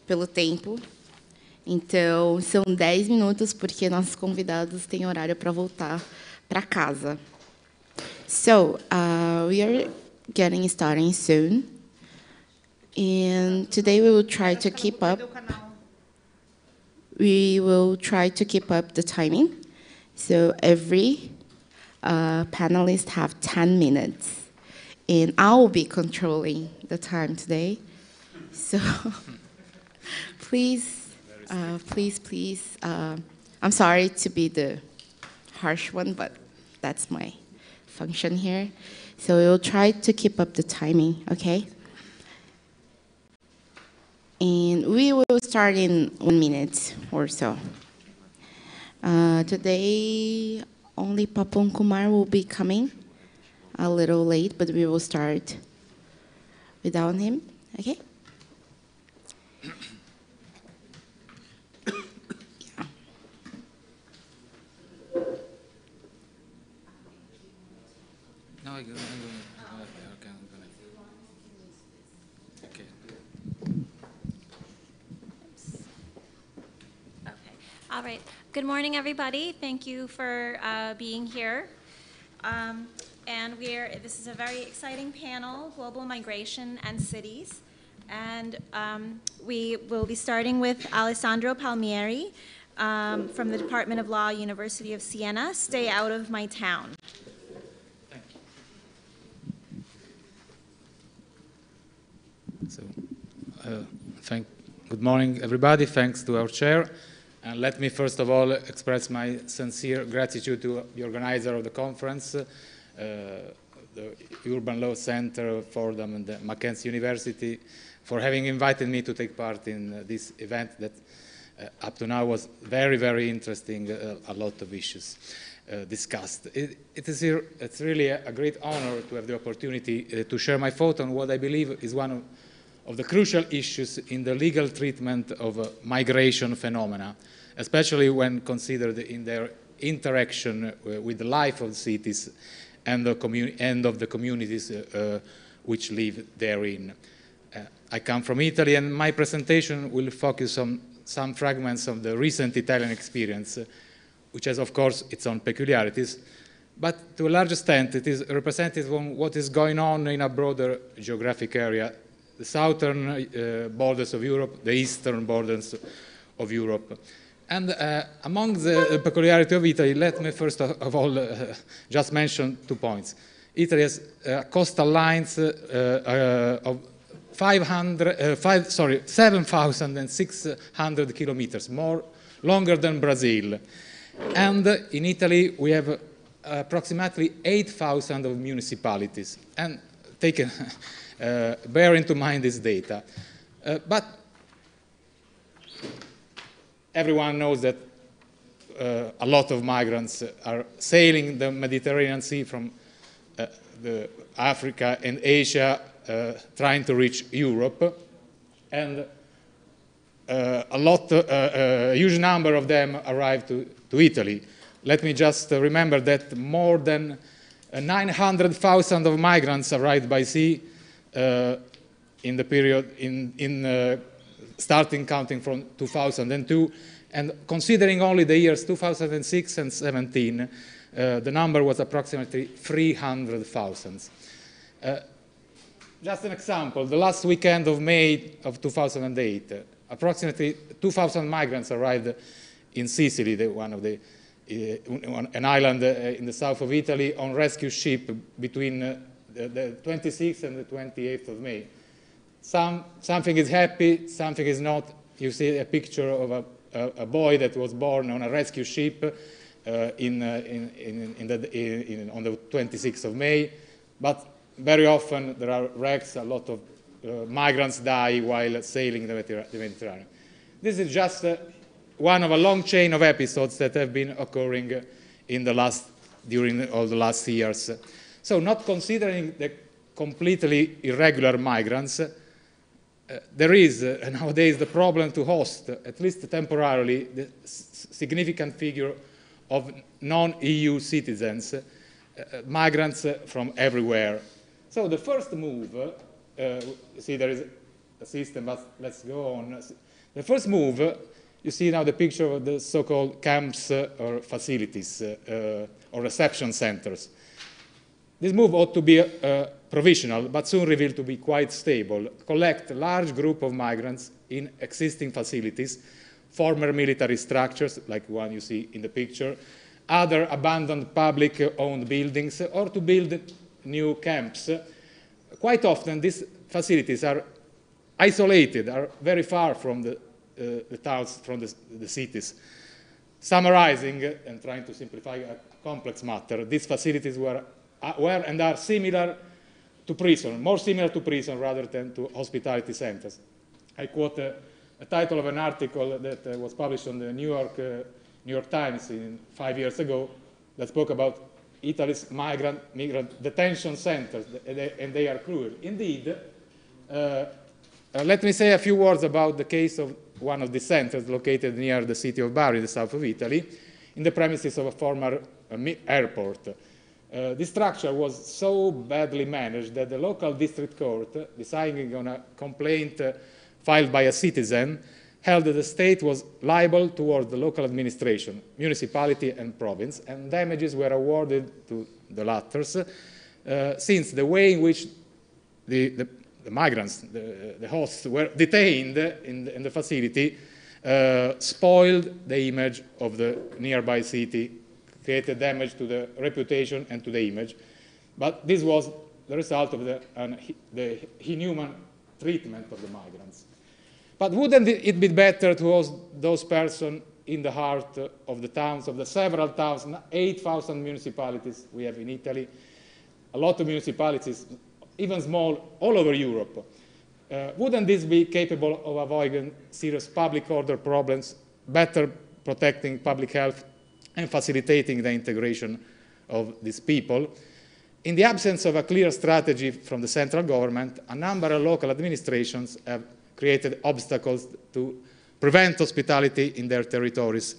pelo tempo. Então, são 10 minutos, porque nossos convidados têm horário para voltar para casa. So, we are getting started soon. And today we will try to keep up. We will try to keep up the timing. So every panelist have 10 minutes. And I will be controlling the time today. So please, I'm sorry to be the harsh one, but that's my function here. So we'll try to keep up the timing, okay? And we will start in 1 minute or so. Today, only Papon Kumar will be coming a little late, but we will start without him, okay? No, I'm going. Okay. All right. Good morning, everybody. Thank you for being here. And this is a very exciting panel, Global Migration and Cities. And we will be starting with Alessandro Palmieri from the Department of Law, University of Siena, Stay Out of My Town. So, good morning, everybody. Thanks to our chair. And let me first of all express my sincere gratitude to the organizer of the conference, the Urban Law Center, Fordham, and the Mackenzie University, for having invited me to take part in this event that up to now was very, very interesting, a lot of issues discussed. It's really a great honor to have the opportunity to share my thought on what I believe is one of the crucial issues in the legal treatment of migration phenomena, especially when considered in their interaction with the life of cities and of the communities which live therein. I come from Italy, and my presentation will focus on some fragments of the recent Italian experience, which has, of course, its own peculiarities, but to a large extent it is representative of what is going on in a broader geographic area, the southern borders of Europe, the eastern borders of Europe. And among the peculiarity of Italy, let me first of all just mention 2 points. Italy has coastal lines of 7,600 kilometers, longer than Brazil. And in Italy, we have approximately 8,000 of municipalities. And bear into mind this data. But everyone knows that a lot of migrants are sailing the Mediterranean Sea from Africa and Asia, trying to reach Europe. And a huge number of them arrive to Italy. Let me just remember that more than 900,000 of migrants arrived by sea in the period starting counting from 2002, and considering only the years 2006 and 2017, the number was approximately 300,000. Just an example, the last weekend of May of 2008, approximately 2,000 migrants arrived in Sicily, an island in the south of Italy, on rescue ship between the 26th and the 28th of May. Something is happy, something is not. You see a picture of a boy that was born on a rescue ship on the 26th of May, but very often there are wrecks, a lot of migrants die while sailing the Mediterranean. This is just one of a long chain of episodes that have been occurring during all the last years. So not considering the completely irregular migrants, there is nowadays the problem to host, at least temporarily, the significant figure of non-EU citizens, migrants from everywhere. So the first move, see there is system, but let's go on. The first move, you see now the picture of the so-called camps or facilities or reception centers. This move ought to be provisional, but soon revealed to be quite stable. Collect a large group of migrants in existing facilities, former military structures, like one you see in the picture, other abandoned public-owned buildings, or to build new camps. Quite often, these facilities are isolated, are very far from the towns, from the cities. Summarizing and trying to simplify a complex matter, these facilities were and are similar to prison, more similar to prison rather than to hospitality centers. I quote a title of an article that was published on the New York Times 5 years ago that spoke about Italy's migrant detention centers, and they are cruel. Indeed, let me say a few words about the case of one of the centers located near the city of Bari, the south of Italy, in the premises of a former airport. This structure was so badly managed that the local district court, deciding on a complaint filed by a citizen, held that the state was liable towards the local administration, municipality and province, and damages were awarded to the latter, since the way in which the migrants, the hosts, were detained in the facility spoiled the image of the nearby city, created damage to the reputation and to the image. But this was the result of the inhuman treatment of the migrants. But wouldn't it be better to host those persons in the heart of the towns, of the several towns, 8,000 municipalities we have in Italy, a lot of municipalities, even small, all over Europe? Wouldn't this be capable of avoiding serious public order problems, better protecting public health, and facilitating the integration of these people? In the absence of a clear strategy from the central government, a number of local administrations have created obstacles to prevent hospitality in their territories.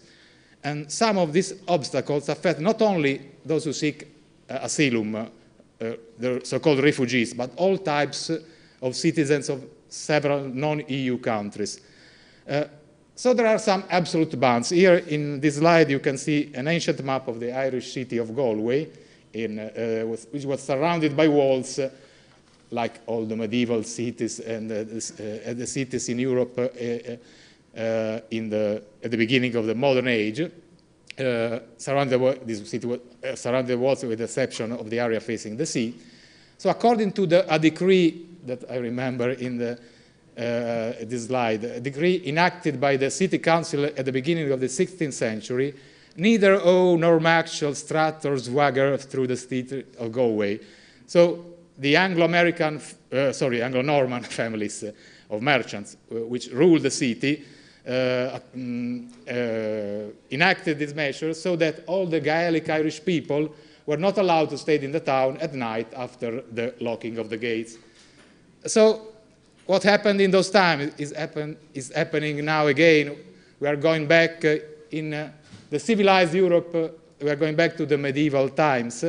And some of these obstacles affect not only those who seek asylum, the so-called refugees, but all types of citizens of several non-EU countries. So there are some absolute bounds. Here in this slide you can see an ancient map of the Irish city of Galway, which was surrounded by walls, like all the medieval cities and the cities in Europe at the beginning of the modern age. This city was surrounded the walls with the exception of the area facing the sea. So according to a decree that I remember in this slide, a decree enacted by the city council at the beginning of the 16th century, neither owe nor max shall strut or swagger through the street of Galway. So the Anglo-Norman families of merchants which ruled the city enacted these measures so that all the Gaelic Irish people were not allowed to stay in the town at night after the locking of the gates. So what happened in those times is happening now again. We are going back in the civilized Europe, we are going back to the medieval times.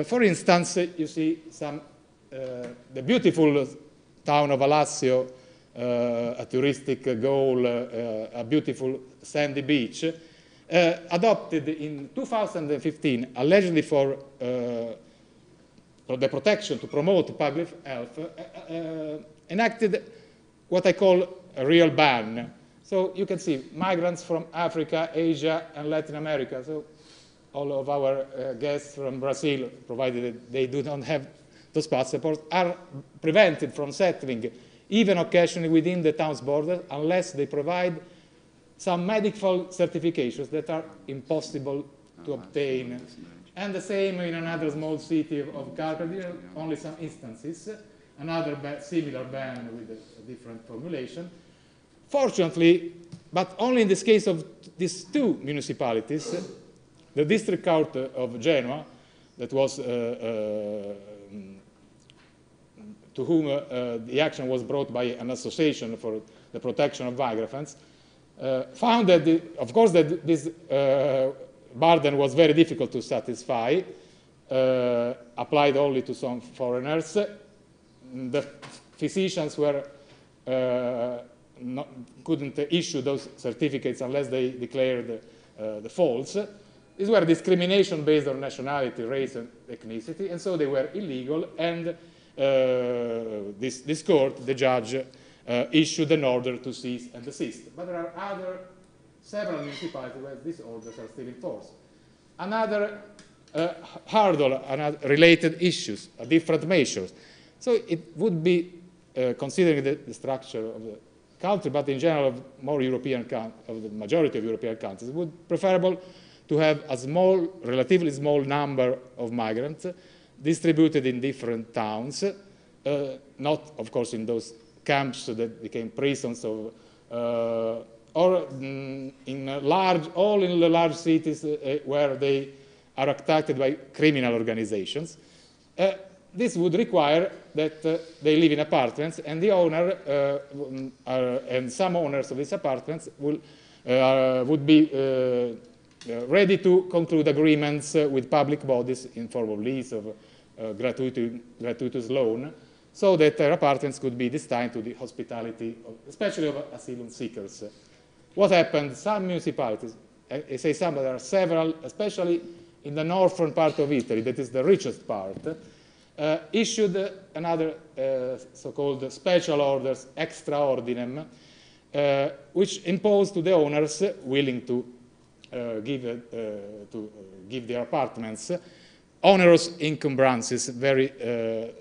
For instance, you see the beautiful town of Alassio, a touristic goal, a beautiful sandy beach, adopted in 2015, allegedly for the protection, to promote public health, enacted what I call a real ban. So you can see migrants from Africa, Asia, and Latin America. So all of our guests from Brazil, provided they do not have those passports, are prevented from settling, even occasionally within the town's borders, unless they provide some medical certifications that are impossible to obtain. And the same in another small city of Comparative, only some instances, another similar ban with a different formulation. Fortunately, but only in this case of these two municipalities, the district court of Genoa, that was to whom the action was brought by an association for the protection of migrants, found that, of course, that this burden was very difficult to satisfy, applied only to some foreigners. The physicians were couldn't issue those certificates unless they declared the false. These were discrimination based on nationality, race, and ethnicity, and so they were illegal, and this court, the judge, issued an order to cease and desist. But there are several municipalities where these orders are still in force. Another hurdle, related issues, different measures. So it would be, considering the structure of the country, but in general of the majority of European countries, it would be preferable to have a relatively small number of migrants distributed in different towns, not, of course, in those camps that became prisons, or in the large cities where they are attacked by criminal organizations. This would require that they live in apartments, and the owner and some owners of these apartments would be ready to conclude agreements with public bodies in form of lease, of gratuitous loan, so that their apartments could be destined to the hospitality, especially of asylum seekers. What happened? Some municipalities, I say some, but there are several, especially in the northern part of Italy, that is the richest part, issued another so-called special orders, extra ordinem, which imposed to the owners willing to give their apartments onerous encumbrances, very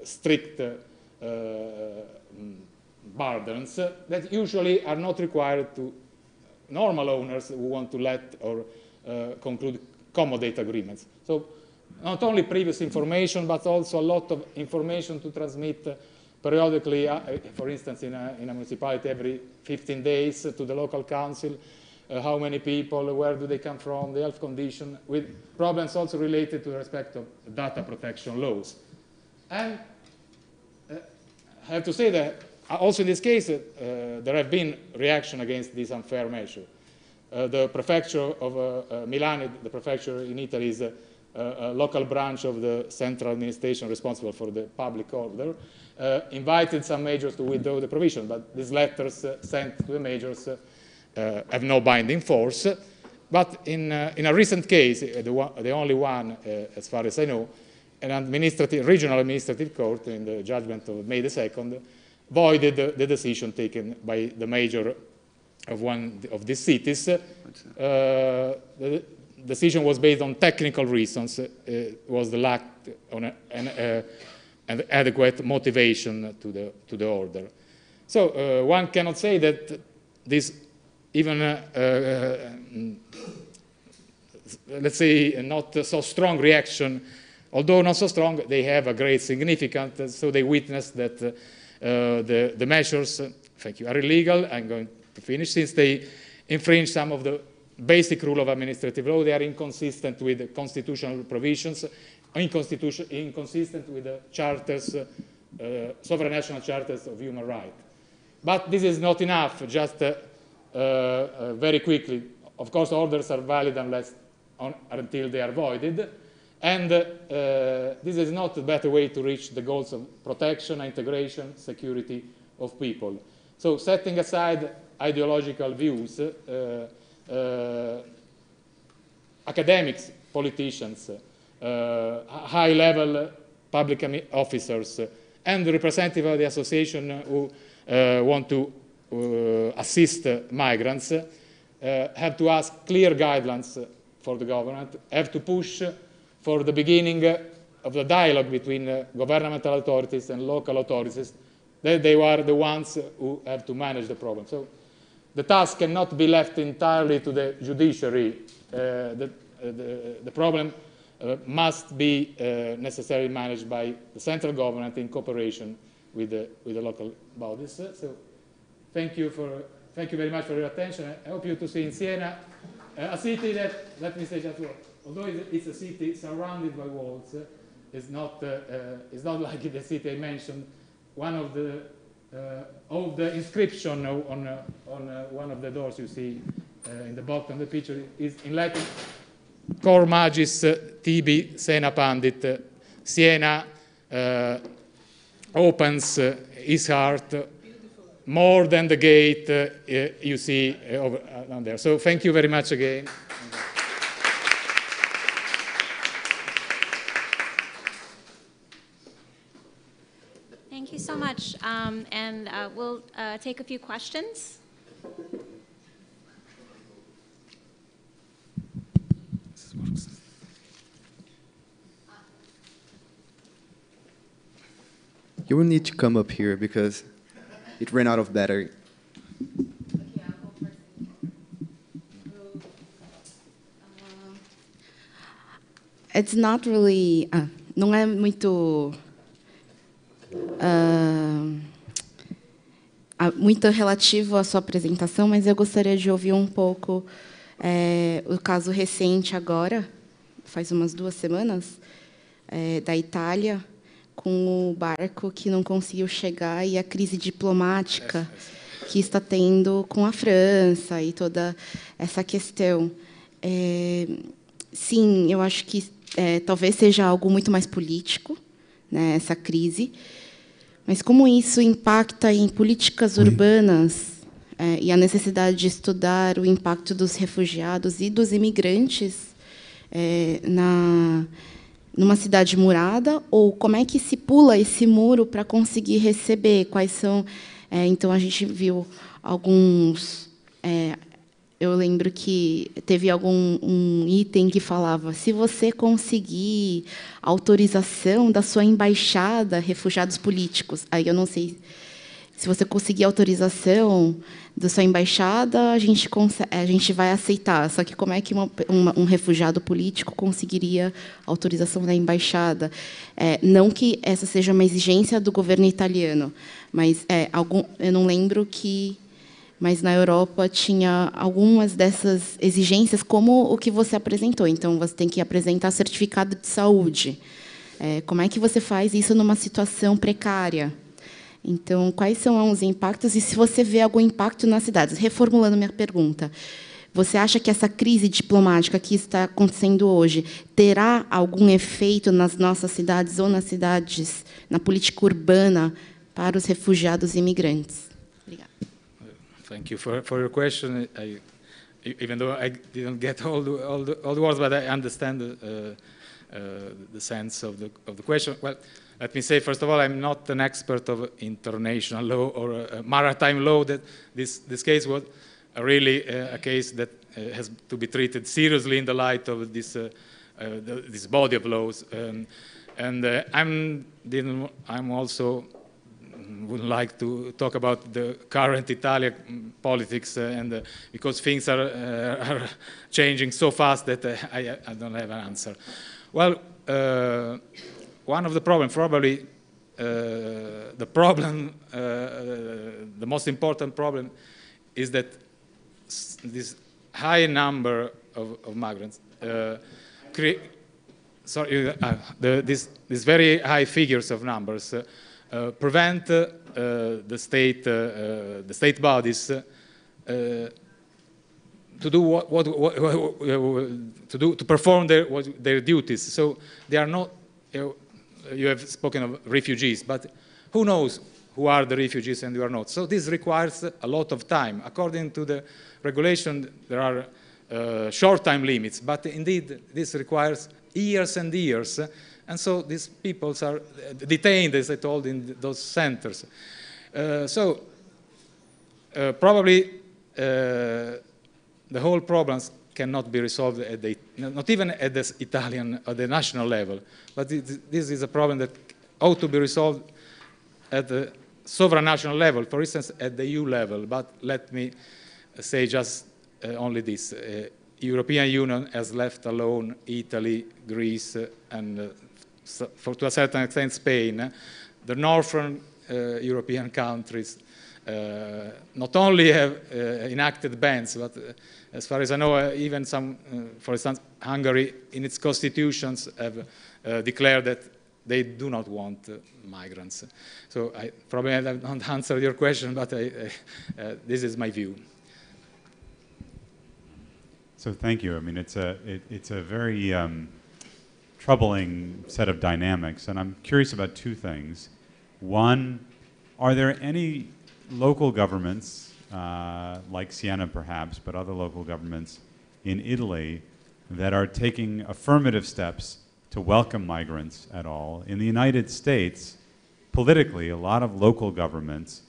strict burdens that usually are not required to normal owners who want to let or conclude accommodate agreements. So not only previous information, but also a lot of information to transmit periodically, for instance, in a municipality every 15 days to the local council, how many people, where do they come from, the health condition, with problems also related to the respect of data protection laws. And I have to say that also in this case, there have been reaction against this unfair measure. The prefecture of Milan, the prefecture in Italy, is a local branch of the central administration responsible for the public order, invited some majors to withdraw the provision, but these letters sent to the majors have no binding force. But in a recent case, the only one, as far as I know, an regional administrative court, in the judgment of May the 2nd, voided the decision taken by the mayor of one of these cities. The decision was based on technical reasons. It was the lack of an adequate motivation to the order. So one cannot say that this even, let's say, not so strong reaction, although not so strong, they have a great significance. So they witness that the measures, thank you, are illegal. I'm going to finish. Since they infringe some of the basic rule of administrative law, they are inconsistent with the constitutional provisions, inconsistent with the charters, sovereign national charters of human rights. But this is not enough. Just very quickly, of course, orders are valid until they are voided. And this is not a better way to reach the goals of protection, integration, security of people. So setting aside ideological views, academics, politicians, high-level public officers, and the representative of the association who want to assist migrants have to ask clear guidelines for the government, have to push for the beginning of the dialogue between governmental authorities and local authorities. They are the ones who have to manage the problem. So the task cannot be left entirely to the judiciary. The problem must be necessarily managed by the central government in cooperation with the local bodies. So thank you very much for your attention. I hope you to see in Siena a city that, let me say just one, although it's a city surrounded by walls, it's not like the city I mentioned. One of the inscription on one of the doors you see in the bottom of the picture is in Latin, Cor Magis Tibi Sena Pandit. Siena opens his heart more than the gate you see over, down there. So thank you very much again. Thank you so much. And we'll take a few questions. You will need to come up here because it ran out of battery. It's not really, não é muito muito relativo à sua apresentação, mas eu gostaria de ouvir um pouco o caso recente agora, faz umas 2 semanas, da Itália, com o barco que não conseguiu chegar e a crise diplomática que está tendo com a França e toda essa questão. Sim, eu acho que talvez seja algo muito mais político, né, essa crise, mas como isso impacta em políticas urbanas e a necessidade de estudar o impacto dos refugiados e dos imigrantes numa cidade murada, ou como é que se pula esse muro para conseguir receber? Quais são? Então, a gente viu alguns... eu lembro que teve um item que falava: se você conseguir autorização da sua embaixada, refugiados políticos. Aí eu não sei se você conseguir autorização da sua embaixada, a gente vai aceitar. Só que como é que um refugiado político conseguiria autorização da embaixada? Não que essa seja uma exigência do governo italiano, mas eu não lembro que... Mas na Europa tinha algumas dessas exigências, como o que você apresentou. Então, você tem que apresentar certificado de saúde. Como é que você faz isso numa situação precária? Então, quais são os impactos? E se você vê algum impacto nas cidades? Reformulando minha pergunta, você acha que essa crise diplomática que está acontecendo hoje terá algum efeito nas nossas cidades ou nas cidades, na política urbana, para os refugiados e imigrantes? Obrigada. Thank you for your question. Even though I didn't get all the words, but I understand the sense of the question. Well, let me say, first of all, I'm not an expert of international law or maritime law. That this case was really a case that has to be treated seriously in the light of this body of laws. I'm also would like to talk about the current Italian politics, and because things are changing so fast that I don't have an answer. Well, one of the problems, probably the most important problem, is that this high number of migrants these very high figures of numbers prevent the state bodies to perform their duties. So they are not. You have spoken of refugees, but who knows who are the refugees and who are not? So this requires a lot of time. According to the regulation, there are short time limits, but indeed this requires years and years. And so these people are detained, as I told, in those centers. Probably the whole problems cannot be resolved not even at the Italian or the national level. But this is a problem that ought to be resolved at the sovereign national level, for instance, at the EU level. But let me say just only this. European Union has left alone Italy, Greece, and to a certain extent Spain. The northern European countries not only have enacted bans, but as far as I know, even some, for instance, Hungary in its constitutions have declared that they do not want migrants. So I probably have not answered your question, but this is my view. So thank you. I mean, it's a very troubling set of dynamics, and I'm curious about two things. One, are there any local governments, like Siena perhaps, but other local governments in Italy that are taking affirmative steps to welcome migrants at all. In the United States, politically, a lot of local governments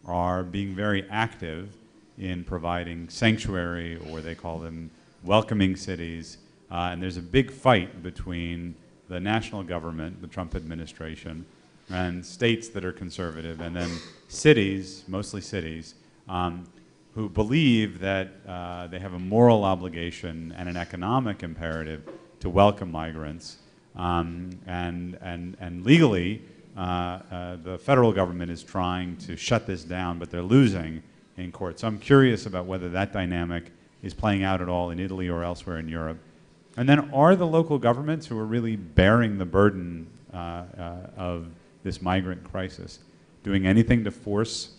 are being very active in providing sanctuary, or they call them welcoming cities. And there's a big fight between the national government, the Trump administration, and states that are conservative, and then cities, mostly cities, who believe that they have a moral obligation and an economic imperative to welcome migrants. And legally, the federal government is trying to shut this down, but they're losing in court. So I'm curious about whether that dynamic is playing out at all in Italy or elsewhere in Europe. And then are the local governments who are really bearing the burden of this migrant crisis doing anything to force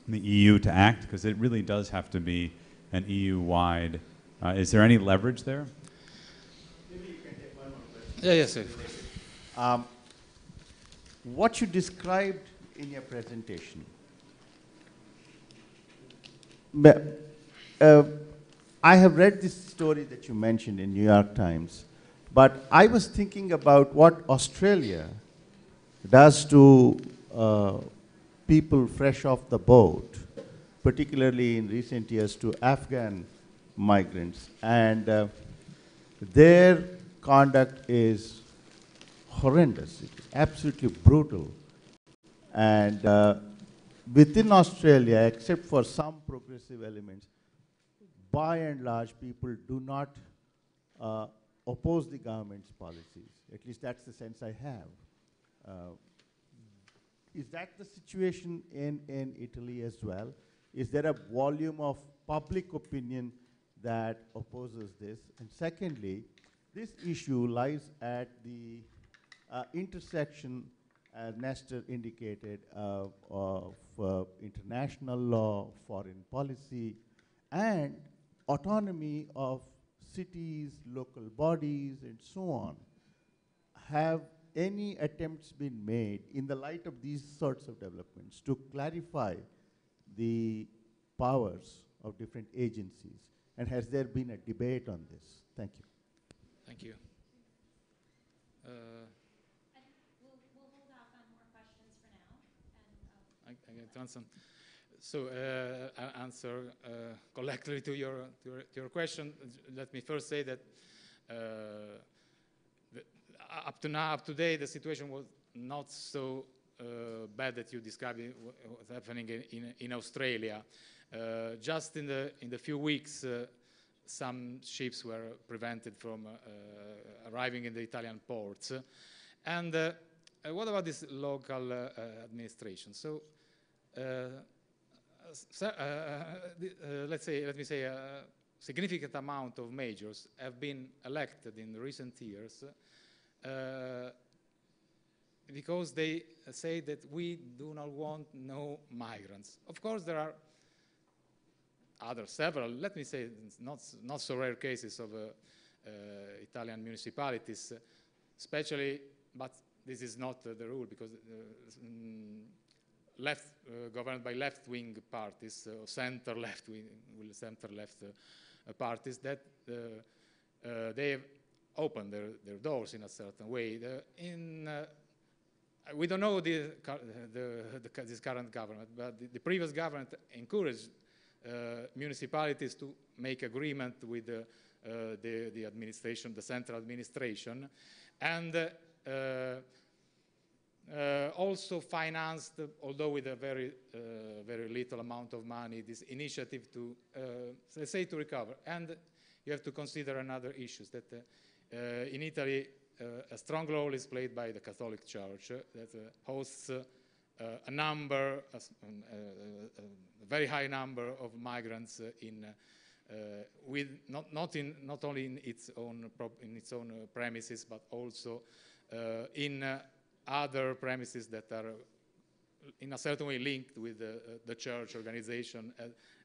the EU to act? Because it really does have to be an EU-wide. Is there any leverage there? Maybe you can take one more question. Yeah, yes, sir. What you described in your presentation, I have read this story that you mentioned in New York Times, but I was thinking about what Australia does to people fresh off the boat, particularly in recent years to Afghan migrants. And their conduct is horrendous. It is absolutely brutal. And within Australia, except for some progressive elements, by and large, people do not oppose the government's policies. At least that's the sense I have. Is that the situation in Italy as well? Is there a volume of public opinion that opposes this? And secondly, this issue lies at the intersection, as Nestor indicated, of international law, foreign policy, and autonomy of cities, local bodies, and so on. Have any attempts been made in the light of these sorts of developments to clarify the powers of different agencies? And has there been a debate on this? Thank you. Thank you. We'll hold off on more questions for now. I get to answer. So I'll answer collectively to your question. Let me first say that up to today, the situation was not so bad that you described what's happening in Australia. Just in the few weeks, some ships were prevented from arriving in the Italian ports. And what about this local administration? So, let me say a significant amount of majors have been elected in recent years because they say that we do not want no migrants. Of course, there are several, let me say, not so rare cases of Italian municipalities, especially, but this is not the rule because governed by left-wing parties, or center-left parties, that they have opened their doors in a certain way. We don't know this current government, but the previous government encouraged municipalities to make agreement with the administration, the central administration, and also financed, although with a very little amount of money, this initiative to, let's say, to recover. And you have to consider another issue, that in Italy, a strong role is played by the Catholic Church that hosts a very high number of migrants with not only in its own premises, but also in other premises that are in a certain way linked with the church organization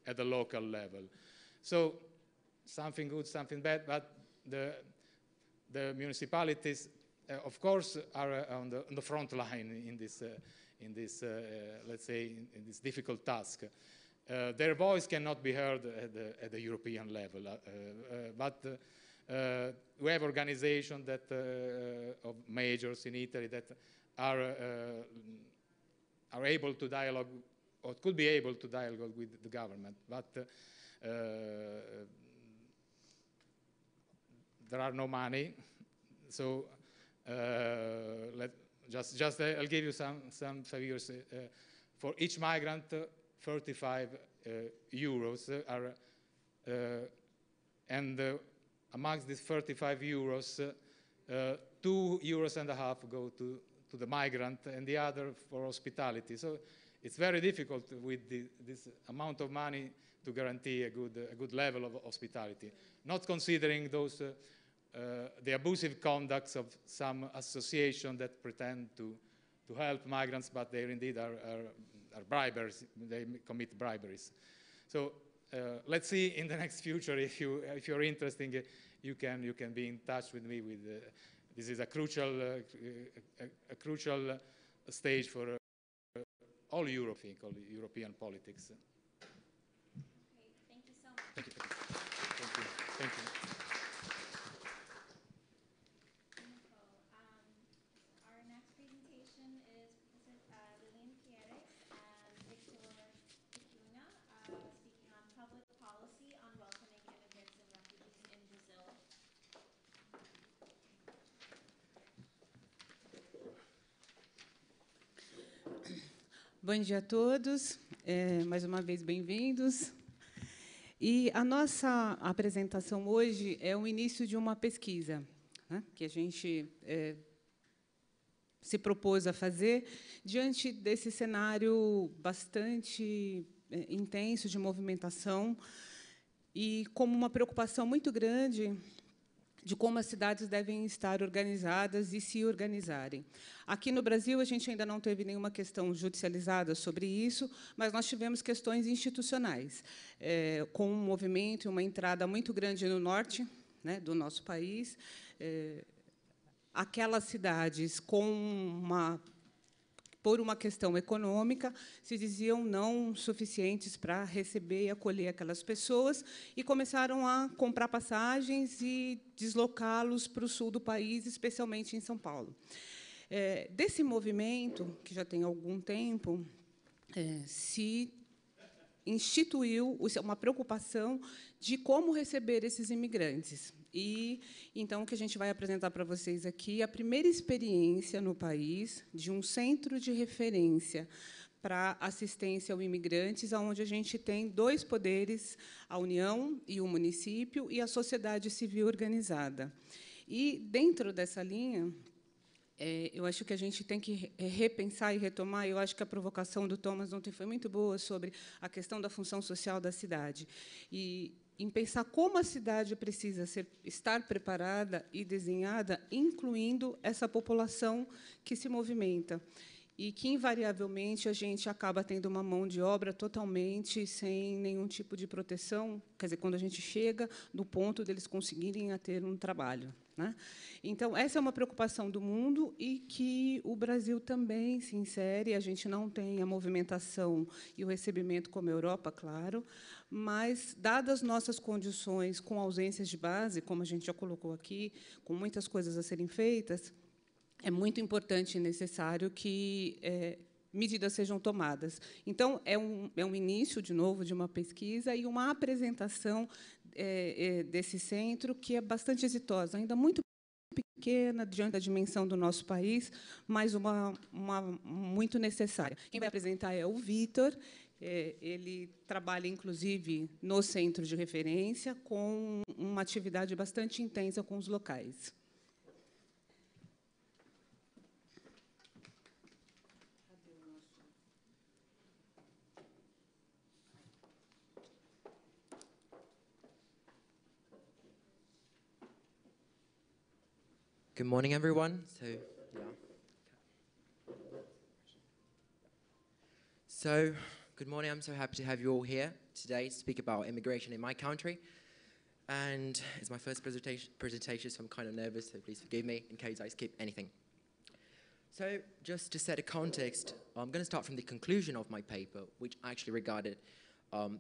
at the local level. So something good, something bad, but the municipalities, of course, are on the front line in this, let's say, in this difficult task. Their voice cannot be heard at the European level, but we have organizations that of majors in Italy that are able to dialogue, or could be able to dialogue with the government, but there are no money. So I'll give you some figures. For each migrant, 35 euros are, and amongst these 35 euros, 2.5 euros go to the migrant and the other for hospitality. So it's very difficult with this amount of money to guarantee a good level of hospitality, not considering those the abusive conducts of some associations that pretend to help migrants, but they indeed are bribers. They commit briberies. So let's see in the next future if you're interested, you can be in touch with me. This is a crucial stage for all Europe, all European politics. Great, thank you so much. Thank you. Thank you. Thank you. Our next presentation is Lilian Pierres and Victor Icuna, speaking on public policy on welcoming immigrants and refugees in Brazil. Bom dia a todos, mais uma vez bem-vindos. E a nossa apresentação hoje é o início de uma pesquisa, né, que a gente se propôs a fazer diante desse cenário bastante intenso de movimentação e como uma preocupação muito grande de como as cidades devem estar organizadas e se organizarem. Aqui no Brasil, a gente ainda não teve nenhuma questão judicializada sobre isso, mas nós tivemos questões institucionais, com um movimento e uma entrada muito grande no norte, né, do nosso país. Aquelas cidades por uma questão econômica, se diziam não suficientes para receber e acolher aquelas pessoas, e começaram a comprar passagens e deslocá-los para o sul do país, especialmente em São Paulo. Desse movimento, que já tem algum tempo, se instituiu uma preocupação de como receber esses imigrantes. E, então, o que a gente vai apresentar para vocês aqui é a primeira experiência no país de um centro de referência para assistência aos imigrantes, onde a gente tem dois poderes, a União e o município, e a sociedade civil organizada. E, dentro dessa linha, eu acho que a gente tem que repensar e retomar. Eu acho que a provocação do Thomas ontem foi muito boa sobre a questão da função social da cidade. E em pensar como a cidade precisa estar preparada e desenhada, incluindo essa população que se movimenta. E que, invariavelmente, a gente acaba tendo uma mão de obra totalmente sem nenhum tipo de proteção, quer dizer, quando a gente chega no ponto deles conseguirem ter um trabalho, né? Então, essa é uma preocupação do mundo e que o Brasil também se insere. A gente não tem a movimentação e o recebimento como a Europa, claro, mas, dadas nossas condições com ausências de base, como a gente já colocou aqui, com muitas coisas a serem feitas, é muito importante e necessário que medidas sejam tomadas. Então, é um início, de novo, de uma pesquisa e uma apresentação desse centro que é bastante exitosa, ainda muito pequena diante da dimensão do nosso país, mas uma muito necessária. Quem vai apresentar é o Vitor. Ele trabalha, inclusive, no centro de referência, com uma atividade bastante intensa com os locais. Good morning, everyone. Good morning. I'm so happy to have you all here today to speak about immigration in my country. And it's my first presentation, so I'm kind of nervous, so please forgive me in case I skip anything. So just to set a context, I'm going to start from the conclusion of my paper, which actually regarded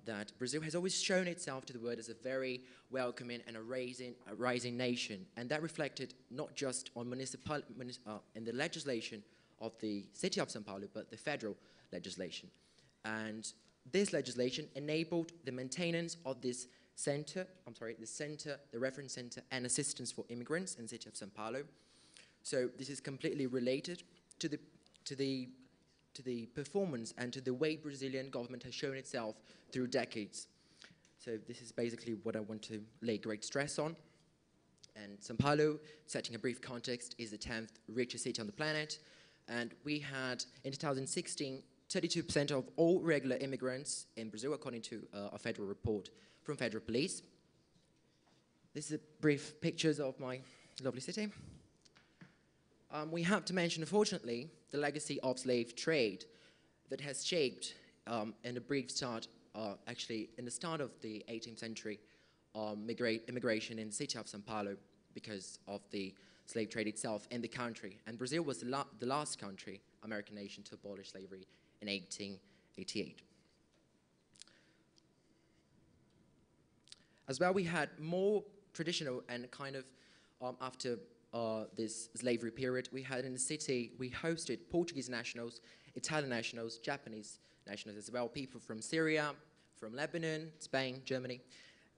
that Brazil has always shown itself to the world as a very welcoming and a rising nation. And that reflected not just on in the legislation of the city of São Paulo, but the federal legislation. And this legislation enabled the maintenance of this center, the reference center and assistance for immigrants in the city of São Paulo. So this is completely related to the performance and to the way Brazilian government has shown itself through decades. So this is basically what I want to lay great stress on. And São Paulo, setting a brief context, is the 10th richest city on the planet. And we had, in 2016, 32% of all regular immigrants in Brazil, according to a federal report from federal police. This is brief pictures of my lovely city. We have to mention, unfortunately, the legacy of slave trade that has shaped, in a brief start, actually in the start of the 18th century, immigration in the city of São Paulo because of the slave trade itself in the country. And Brazil was the last country, American nation, to abolish slavery in 1888. As well, we had more traditional and kind of after this slavery period, we had in the city, we hosted Portuguese nationals, Italian nationals, Japanese nationals as well, people from Syria, from Lebanon, Spain, Germany.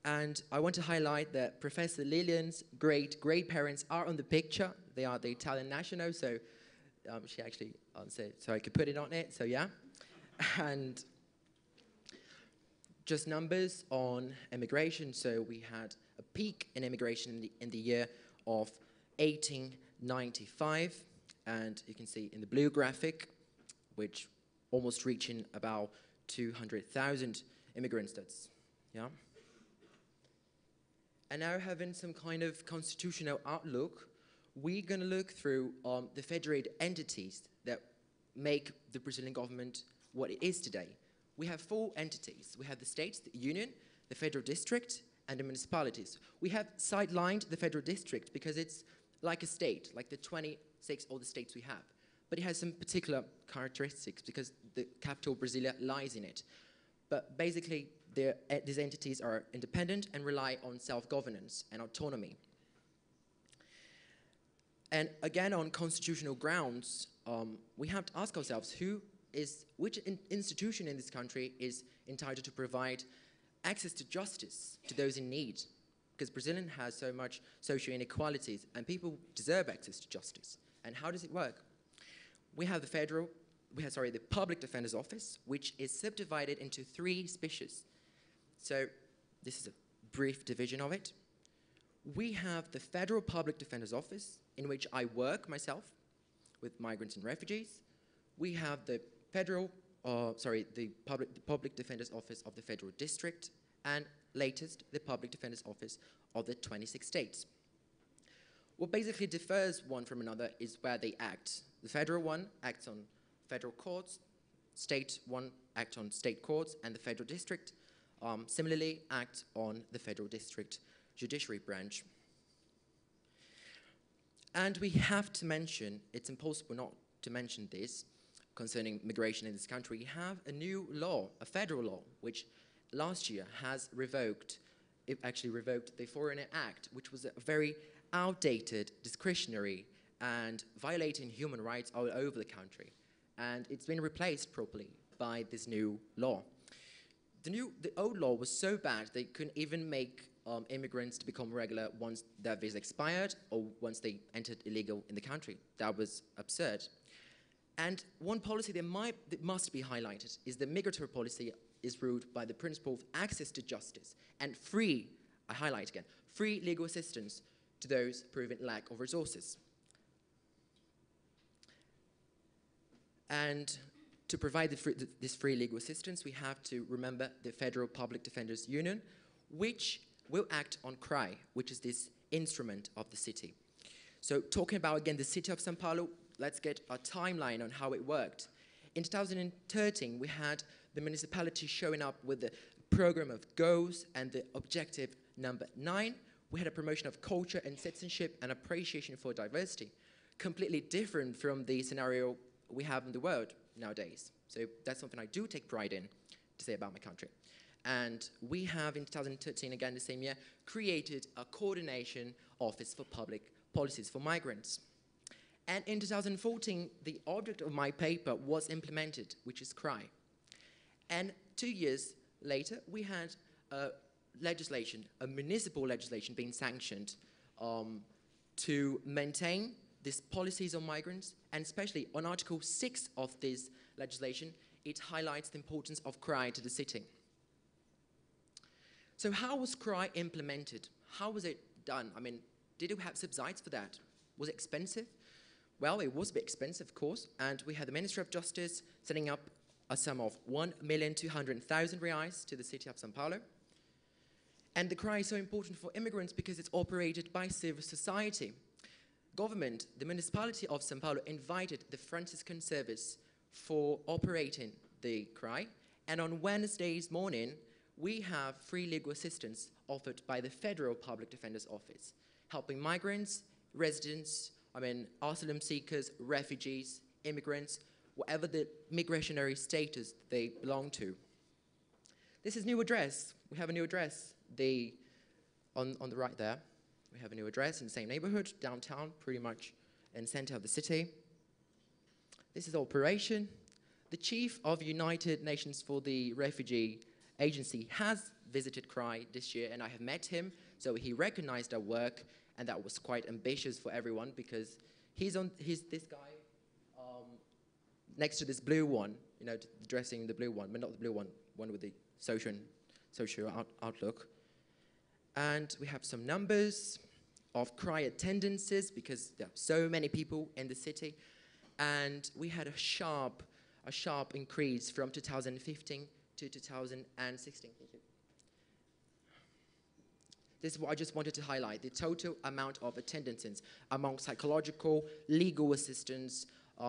And I want to highlight that Professor Lillian's great-great-parents are on the picture. They are the Italian nationals, so she actually said, so I could put it on it, so yeah. And just numbers on immigration, so we had a peak in immigration in the year of 1895, and you can see in the blue graphic, which almost reaching about 200,000 immigrants, that's, yeah. And now having some kind of constitutional outlook, we're going to look through the federated entities that make the Brazilian government what it is today. We have 4 entities. We have the states, the union, the federal district, and the municipalities. We have sidelined the federal district because it's like a state, like the 26 other states we have. But it has some particular characteristics because the capital, Brasilia, lies in it. But basically, these entities are independent and rely on self-governance and autonomy. And again, on constitutional grounds, we have to ask ourselves which institution in this country is entitled to provide access to justice to those in need, because Brazil has so much social inequalities and people deserve access to justice. And how does it work? We have the Public Defender's Office, which is subdivided into 3 species. So this is a brief division of it. We have the Federal Public Defender's Office, in which I work myself with migrants and refugees. We have the Public Defender's Office of the Federal District, and latest, the Public Defender's Office of the 26 states. What basically differs one from another is where they act. The federal one acts on federal courts, state one acts on state courts, and the federal district similarly acts on the federal district judiciary branch. And we have to mention, it's impossible not to mention this, concerning migration in this country. We have a new law, a federal law, which last year has revoked the Foreigner Act, which was a very outdated, discretionary, and violating human rights all over the country. And it's been replaced properly by this new law. The old law was so bad they couldn't even make immigrants to become regular once their visa expired or once they entered illegal in the country. That was absurd. And one policy that must be highlighted is the migratory policy is ruled by the principle of access to justice and free, I highlight again, free legal assistance to those proving lack of resources. And to provide this free legal assistance, we have to remember the Federal Public Defenders Union, which will act on CRI, which is this instrument of the city. So talking about, again, the city of São Paulo, let's get a timeline on how it worked. In 2013, we had the municipality showing up with the program of goals and the objective number 9. We had a promotion of culture and citizenship and appreciation for diversity. completely different from the scenario we have in the world nowadays. So that's something I do take pride in to say about my country. And we have, in 2013, again the same year, created a coordination office for public policies for migrants. And in 2014, the object of my paper was implemented, which is CRY. And 2 years later, we had legislation, a municipal legislation being sanctioned to maintain these policies on migrants, and especially on Article 6 of this legislation, it highlights the importance of CRY to the city. So how was CRY implemented? How was it done? I mean, did it have subsidies for that? Was it expensive? Well, it was a bit expensive, of course, and we had the Ministry of Justice setting up a sum of 1,200,000 reais to the city of São Paulo. And the CRY is so important for immigrants because it's operated by civil society. Government, the municipality of São Paulo, invited the Franciscan service for operating the CRY, and on Wednesdays morning, we have free legal assistance offered by the Federal Public Defender's Office, helping migrants, residents, asylum seekers, refugees, immigrants, whatever the migrationary status they belong to. This is new address. We have a new address. On the right there, we have a new address in the same neighborhood, downtown, pretty much in the center of the city. This is operation. The chief of United Nations for the Refugee Agency has visited CRY this year, and I have met him, so he recognized our work, and that was quite ambitious for everyone because he's this guy next to this blue one, dressing the blue one, but not the blue one with the social outlook. And we have some numbers of CRY attendances because there are so many people in the city, and we had a sharp increase from 2015 to 2016. This is what I just wanted to highlight, the total amount of attendances among psychological, legal assistance,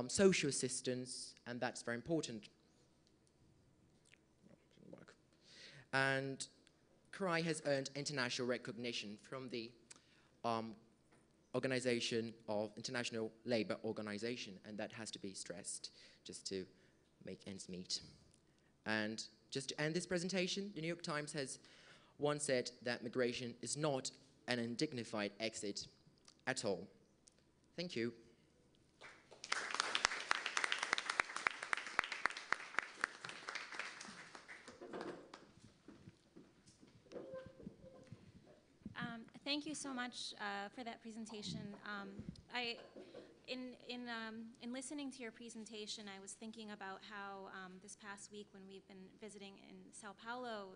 social assistance, and that's very important. And CRY has earned international recognition from the Organization of International Labour Organization, and that has to be stressed just to make ends meet. And just to end this presentation, the New York Times has once said that migration is not an undignified exit at all. Thank you. Thank you so much for that presentation. In listening to your presentation, I was thinking about how this past week when we've been visiting in Sao Paulo,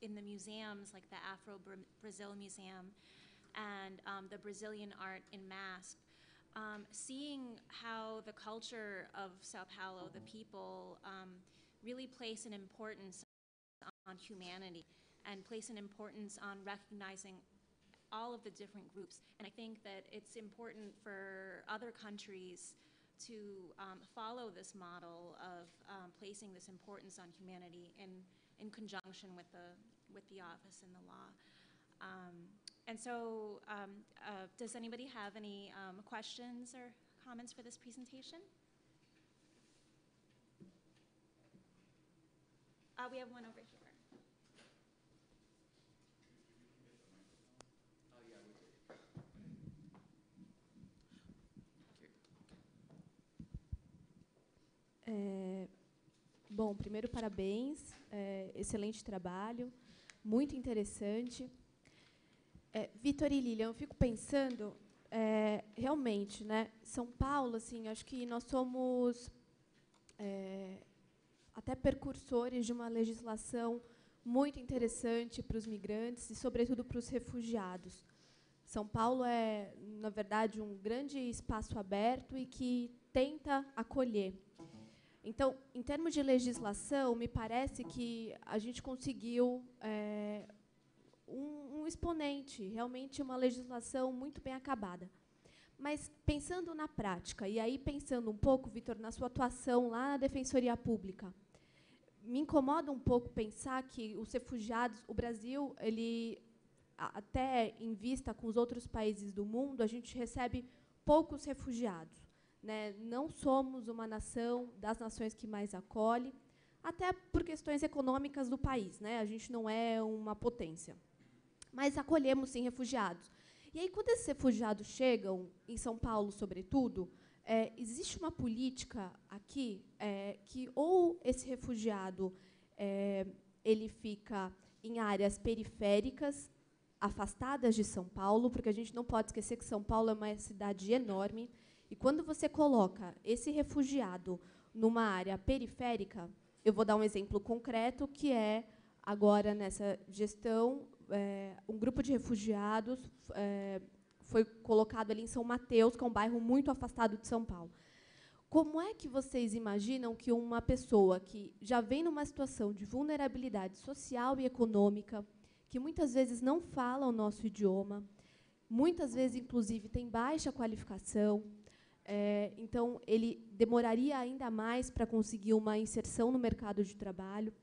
in the museums like the Afro-Brazil Museum and the Brazilian art in MASP, seeing how the culture of Sao Paulo, the people, really place an importance on humanity and place an importance on recognizing all of the different groups. And I think that it's important for other countries to follow this model of placing this importance on humanity in conjunction with the office and the law. And so does anybody have any questions or comments for this presentation? We have one over here. Bom, primeiro, parabéns, excelente trabalho, muito interessante. Vitor e Lilian, eu fico pensando, realmente, né, São Paulo, assim, acho que nós somos até precursores de uma legislação muito interessante para os migrantes e, sobretudo, para os refugiados. São Paulo é, na verdade, um grande espaço aberto e que tenta acolher. Então, em termos de legislação, me parece que a gente conseguiu um exponente, realmente uma legislação muito bem acabada. Mas, pensando na prática, e aí pensando um pouco, Vitor, na sua atuação lá na Defensoria Pública, me incomoda um pouco pensar que os refugiados, o Brasil, ele, até em vista com os outros países do mundo, a gente recebe poucos refugiados, né? Não somos uma nação das nações que mais acolhe, até por questões econômicas do país, né? A gente não é uma potência, mas acolhemos sim refugiados. E aí, quando esses refugiados chegam em São Paulo, sobretudo, existe uma política aqui que ou esse refugiado ele fica em áreas periféricas, afastadas de São Paulo, porque a gente não pode esquecer que São Paulo é uma cidade enorme, e quando você coloca esse refugiado numa área periférica, eu vou dar um exemplo concreto, que é, agora, nessa gestão, um grupo de refugiados foi colocado ali em São Mateus, que é um bairro muito afastado de São Paulo. Como é que vocês imaginam que uma pessoa que já vem numa situação de vulnerabilidade social e econômica, que muitas vezes não fala o nosso idioma, muitas vezes, inclusive, tem baixa qualificação, então ele demoraria ainda mais para conseguir uma inserção no mercado de trabalho.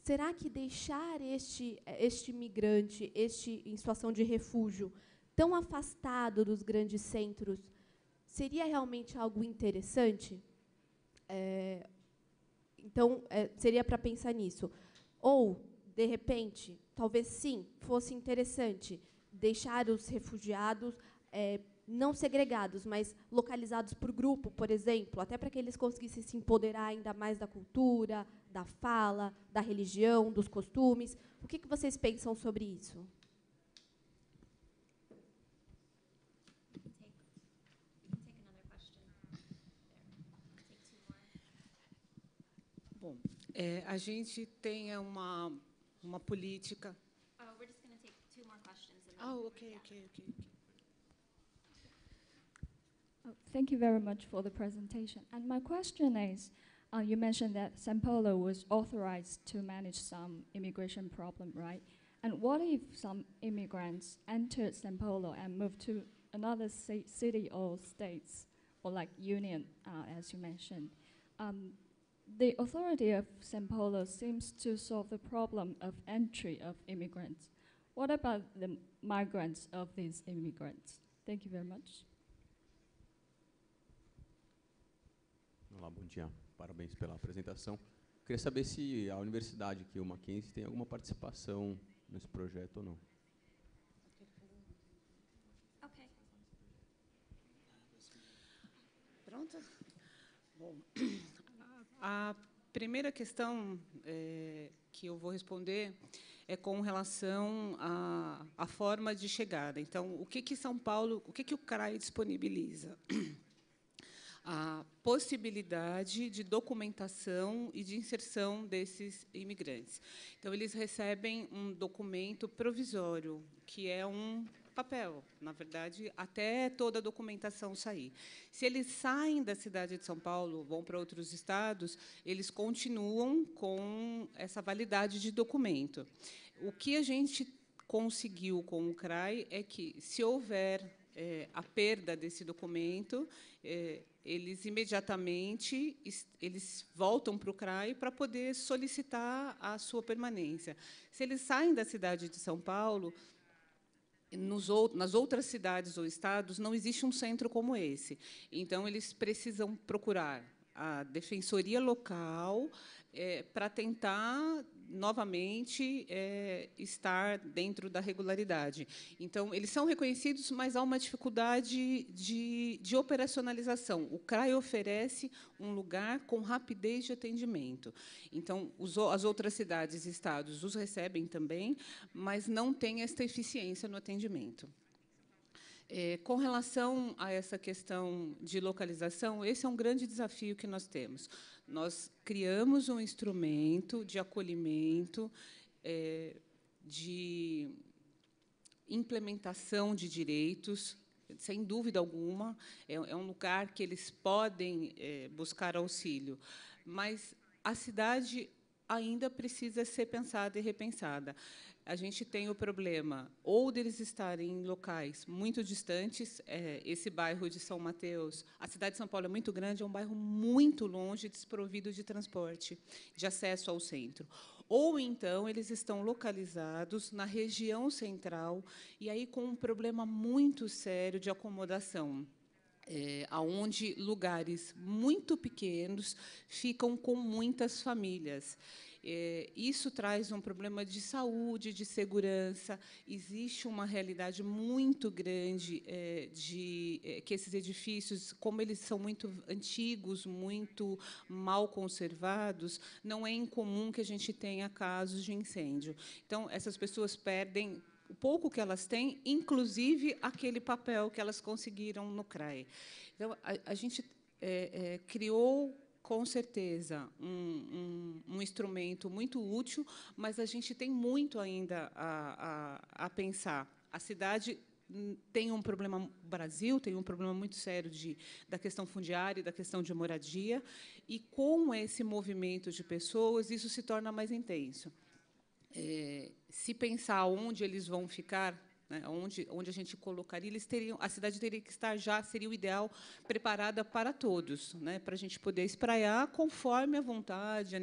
Será que deixar este migrante, em situação de refúgio, tão afastado dos grandes centros, seria realmente algo interessante? Então, seria para pensar nisso. Ou, de repente, talvez sim, fosse interessante deixar os refugiados não segregados, mas localizados por grupo, por exemplo, até para que eles conseguissem se empoderar ainda mais da cultura, da fala, da religião, dos costumes. O que vocês pensam sobre isso? Bom, a gente tem uma política. We're just going to take 2 more questions. And then Okay. Thank you very much for the presentation. And my question is, you mentioned that São Paulo was authorized to manage some immigration problem, right? And what if some immigrants entered São Paulo and moved to another city or states, or like union, as you mentioned? The authority of São Paulo seems to solve the problem of entry of immigrants. What about the migrants of these immigrants? Thank you very much. Olá, bom dia. Parabéns pela apresentação. Queria saber se a universidade aqui, o Mackenzie, tem alguma participação nesse projeto ou não. Okay. Pronto? Bom, a primeira questão que eu vou responder é com relação à forma de chegada. Então, o que São Paulo, o que o CRAI disponibiliza? A possibilidade de documentação e de inserção desses imigrantes. Então, eles recebem um documento provisório, que é um papel, na verdade, até toda a documentação sair. Se eles saem da cidade de São Paulo, vão para outros estados, eles continuam com essa validade de documento. O que a gente conseguiu com o CRAI é que, se houver a perda desse documento, eles imediatamente voltam para o CRAI para poder solicitar a sua permanência. Se eles saem da cidade de São Paulo, nas outras cidades ou estados não existe um centro como esse. Então, eles precisam procurar a defensoria local para tentar, novamente, estar dentro da regularidade. Então, eles são reconhecidos, mas há uma dificuldade de operacionalização. O CRAI oferece um lugar com rapidez de atendimento. Então, as outras cidades e estados os recebem também, mas não têm esta eficiência no atendimento. Com relação a essa questão de localização, esse é um grande desafio que nós temos. Nós criamos um instrumento de acolhimento, de implementação de direitos, sem dúvida alguma, é um lugar que eles podem buscar auxílio, mas a cidade ainda precisa ser pensada e repensada. A gente tem o problema ou deles estarem em locais muito distantes, esse bairro de São Mateus, a cidade de São Paulo é muito grande, é um bairro muito longe, desprovido de transporte, de acesso ao centro. Ou, então, eles estão localizados na região central, e aí com um problema muito sério de acomodação. aonde lugares muito pequenos ficam com muitas famílias. Isso traz um problema de saúde, de segurança. Existe uma realidade muito grande que esses edifícios, como eles são muito antigos, muito mal conservados, não é incomum que a gente tenha casos de incêndio. Então, essas pessoas perdem o pouco que elas têm, inclusive aquele papel que elas conseguiram no CRAE. Então, a gente criou, com certeza, um instrumento muito útil, mas a gente tem muito ainda a pensar. A cidade tem um problema, o Brasil tem um problema muito sério da questão fundiária e da questão de moradia, e, com esse movimento de pessoas, isso se torna mais intenso. Se pensar onde eles vão ficar, né, onde a gente colocaria, a cidade teria que estar já, seria o ideal, preparada para todos, né, para a gente poder espraiar conforme a vontade,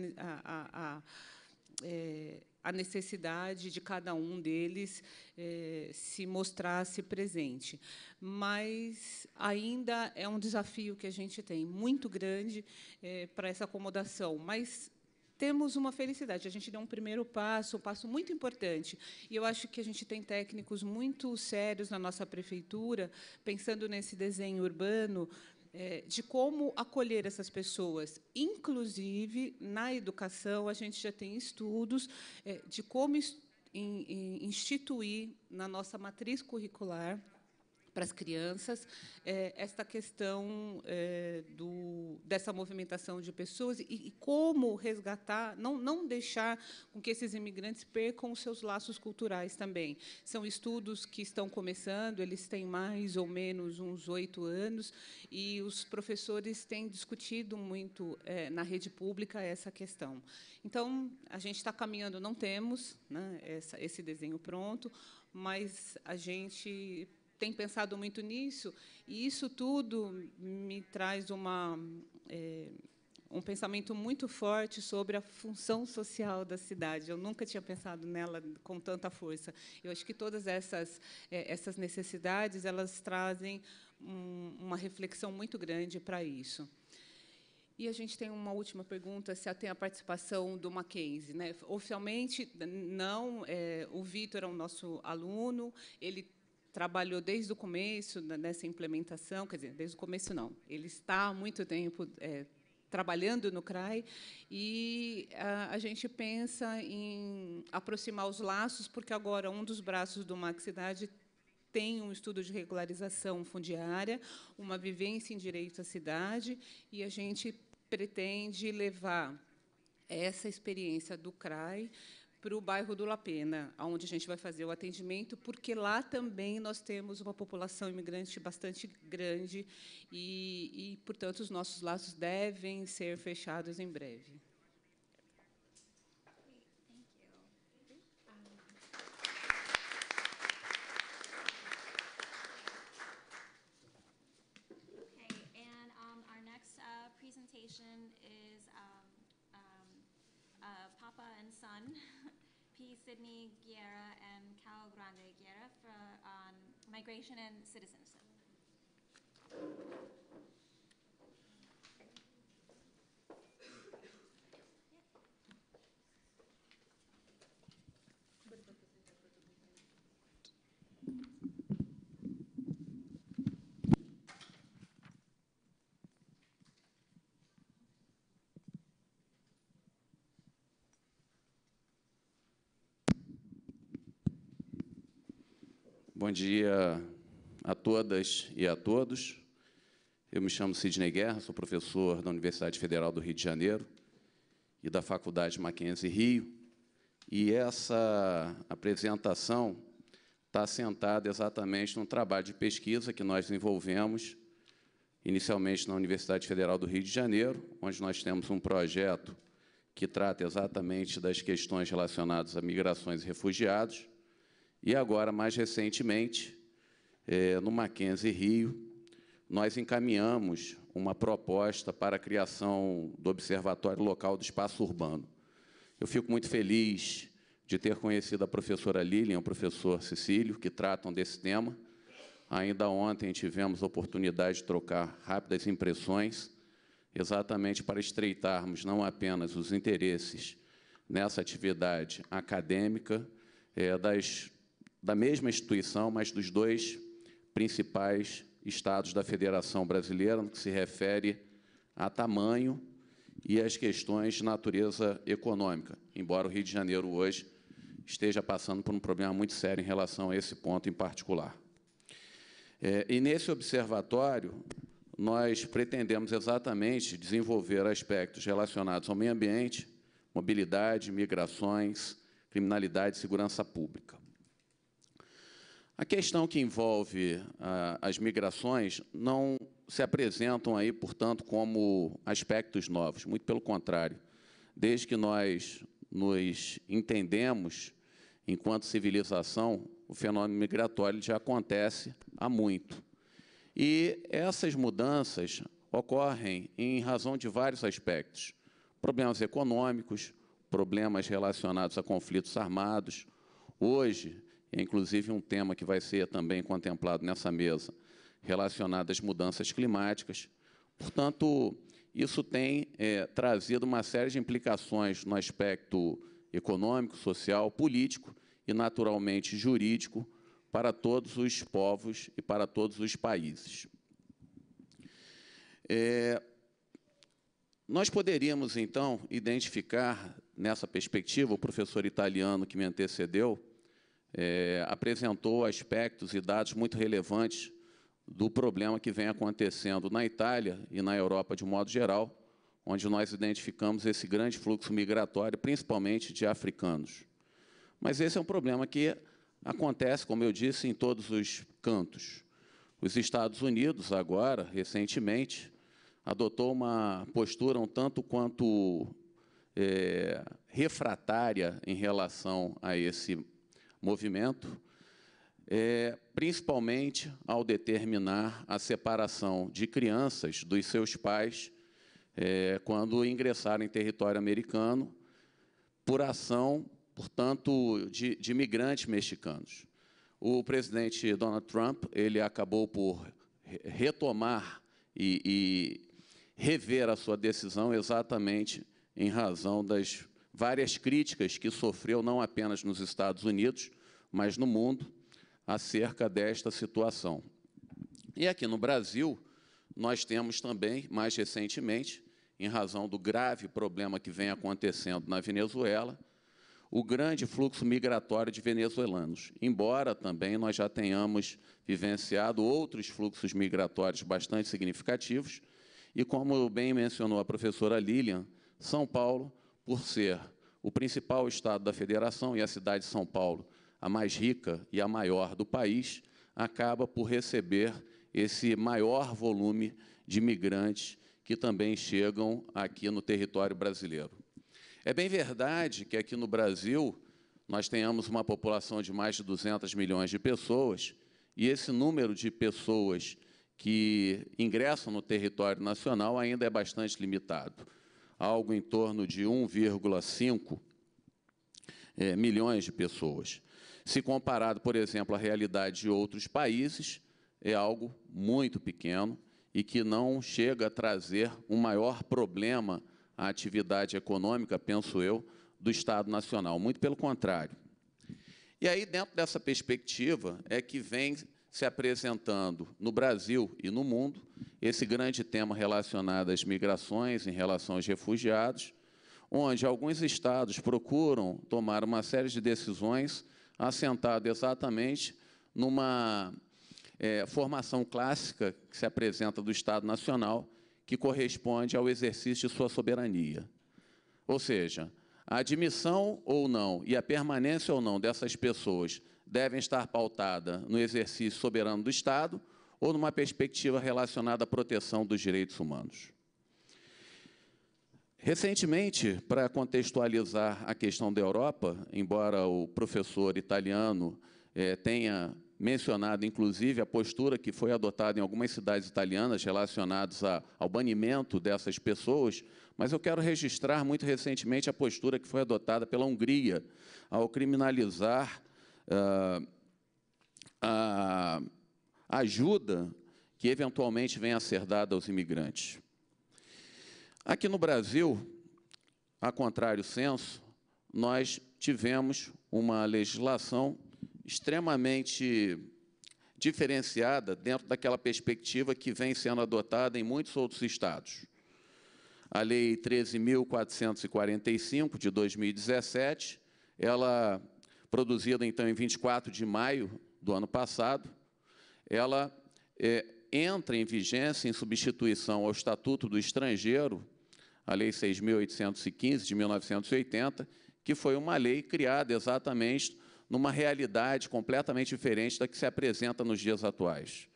a necessidade de cada um deles se mostrasse presente. Mas ainda é um desafio que a gente tem, muito grande, para essa acomodação. Mas temos uma felicidade. A gente deu um primeiro passo, um passo muito importante. E eu acho que a gente tem técnicos muito sérios na nossa prefeitura, pensando nesse desenho urbano, de como acolher essas pessoas. Inclusive, na educação, a gente já tem estudos de como instituir na nossa matriz curricular para as crianças esta questão dessa movimentação de pessoas e como resgatar, não deixar com que esses imigrantes percam os seus laços culturais também. São estudos que estão começando, eles têm mais ou menos uns 8 anos, e os professores têm discutido muito na rede pública essa questão. Então, a gente está caminhando, não temos, né, esse desenho pronto, mas a gente tem pensado muito nisso, e isso tudo me traz um pensamento muito forte sobre a função social da cidade. Eu nunca tinha pensado nela com tanta força. Eu acho que todas essas necessidades, elas trazem uma reflexão muito grande para isso. E a gente tem uma última pergunta, se tem a participação do Mackenzie, né? Oficialmente, não. O Vitor é o nosso aluno, ele trabalhou desde o começo nessa implementação, quer dizer, desde o começo não, ele está há muito tempo trabalhando no CRAE, e a gente pensa em aproximar os laços, porque agora um dos braços do Maxcidade tem um estudo de regularização fundiária, uma vivência em direito à cidade, e a gente pretende levar essa experiência do CRAE para o bairro do La Pena, onde a gente vai fazer o atendimento, porque lá também nós temos uma população imigrante bastante grande e portanto, os nossos laços devem ser fechados em breve. Okay, and our next presentation is Papa and Son, P. Sidney Guerra and Cal Grande Guerra, on migration and citizenship. Bom dia a todas e a todos. Eu me chamo Sidney Guerra, sou professor da Universidade Federal do Rio de Janeiro e da Faculdade Mackenzie Rio. E essa apresentação está assentada exatamente num trabalho de pesquisa que nós desenvolvemos inicialmente na Universidade Federal do Rio de Janeiro, onde nós temos um projeto que trata exatamente das questões relacionadas a migrações e refugiados. E agora, mais recentemente, no Mackenzie Rio, nós encaminhamos uma proposta para a criação do Observatório Local do Espaço Urbano. Eu fico muito feliz de ter conhecido a professora Lilian e o professor Cecílio, que tratam desse tema, Ainda ontem tivemos a oportunidade de trocar rápidas impressões, exatamente para estreitarmos não apenas os interesses nessa atividade acadêmica da mesma instituição, mas dos dois principais estados da Federação Brasileira, no que se refere a tamanho e as questões de natureza econômica, embora o Rio de Janeiro hoje esteja passando por um problema muito sério em relação a esse ponto em particular. E nesse observatório, nós pretendemos exatamente desenvolver aspectos relacionados ao meio ambiente, mobilidade, migrações, criminalidade e segurança pública. A questão que envolve as migrações não se apresentam aí, portanto, como aspectos novos, muito pelo contrário. Desde que nós nos entendemos enquanto civilização, o fenômeno migratório já acontece há muito. E essas mudanças ocorrem em razão de vários aspectos. Problemas econômicos, problemas relacionados a conflitos armados. Hoje, é inclusive um tema que vai ser também contemplado nessa mesa, relacionado às mudanças climáticas. Portanto, isso tem trazido uma série de implicações no aspecto econômico, social, político e, naturalmente, jurídico para todos os povos e para todos os países. Nós poderíamos, então, identificar, nessa perspectiva, o professor italiano que me antecedeu, apresentou aspectos e dados muito relevantes do problema que vem acontecendo na Itália e na Europa de um modo geral, onde nós identificamos esse grande fluxo migratório, principalmente de africanos. Mas esse é um problema que acontece, como eu disse, em todos os cantos. Os Estados Unidos, agora, recentemente, adotou uma postura um tanto quanto refratária em relação a esse movimento, principalmente ao determinar a separação de crianças dos seus pais quando ingressaram em território americano por ação, portanto, de imigrantes mexicanos. O presidente Donald Trump ele acabou por retomar e rever a sua decisão exatamente em razão das várias críticas que sofreu não apenas nos Estados Unidos, mas no mundo, acerca desta situação. E aqui no Brasil, nós temos também, mais recentemente, em razão do grave problema que vem acontecendo na Venezuela, o grande fluxo migratório de venezuelanos, embora também nós já tenhamos vivenciado outros fluxos migratórios bastante significativos, e como bem mencionou a professora Lilian, São Paulo, por ser o principal estado da federação e a cidade de São Paulo, a mais rica e a maior do país, acaba por receber esse maior volume de imigrantes que também chegam aqui no território brasileiro. É bem verdade que aqui no Brasil nós tenhamos uma população de mais de 200 milhões de pessoas e esse número de pessoas que ingressam no território nacional ainda é bastante limitado, algo em torno de 1,5 milhões de pessoas. Se comparado, por exemplo, à realidade de outros países, é algo muito pequeno e que não chega a trazer um maior problema à atividade econômica, penso eu, do Estado Nacional. Muito pelo contrário. E aí, dentro dessa perspectiva, é que vem se apresentando no Brasil e no mundo esse grande tema relacionado às migrações, em relação aos refugiados, onde alguns estados procuram tomar uma série de decisões assentado exatamente numa formação clássica que se apresenta do Estado Nacional, que corresponde ao exercício de sua soberania. Ou seja, a admissão ou não e a permanência ou não dessas pessoas devem estar pautada no exercício soberano do Estado ou numa perspectiva relacionada à proteção dos direitos humanos. Recentemente, para contextualizar a questão da Europa, embora o professor italiano tenha mencionado, inclusive, a postura que foi adotada em algumas cidades italianas relacionadas ao banimento dessas pessoas, mas eu quero registrar muito recentemente a postura que foi adotada pela Hungria ao criminalizar ajuda que eventualmente venha a ser dada aos imigrantes. Aqui no Brasil, a contrário senso, nós tivemos uma legislação extremamente diferenciada dentro daquela perspectiva que vem sendo adotada em muitos outros estados. A Lei 13.445, de 2017, ela, produzida, então, em 24 de maio do ano passado, ela entra em vigência em substituição ao Estatuto do Estrangeiro, a Lei 6.815, de 1980, que foi uma lei criada exatamente numa realidade completamente diferente da que se apresenta nos dias atuais.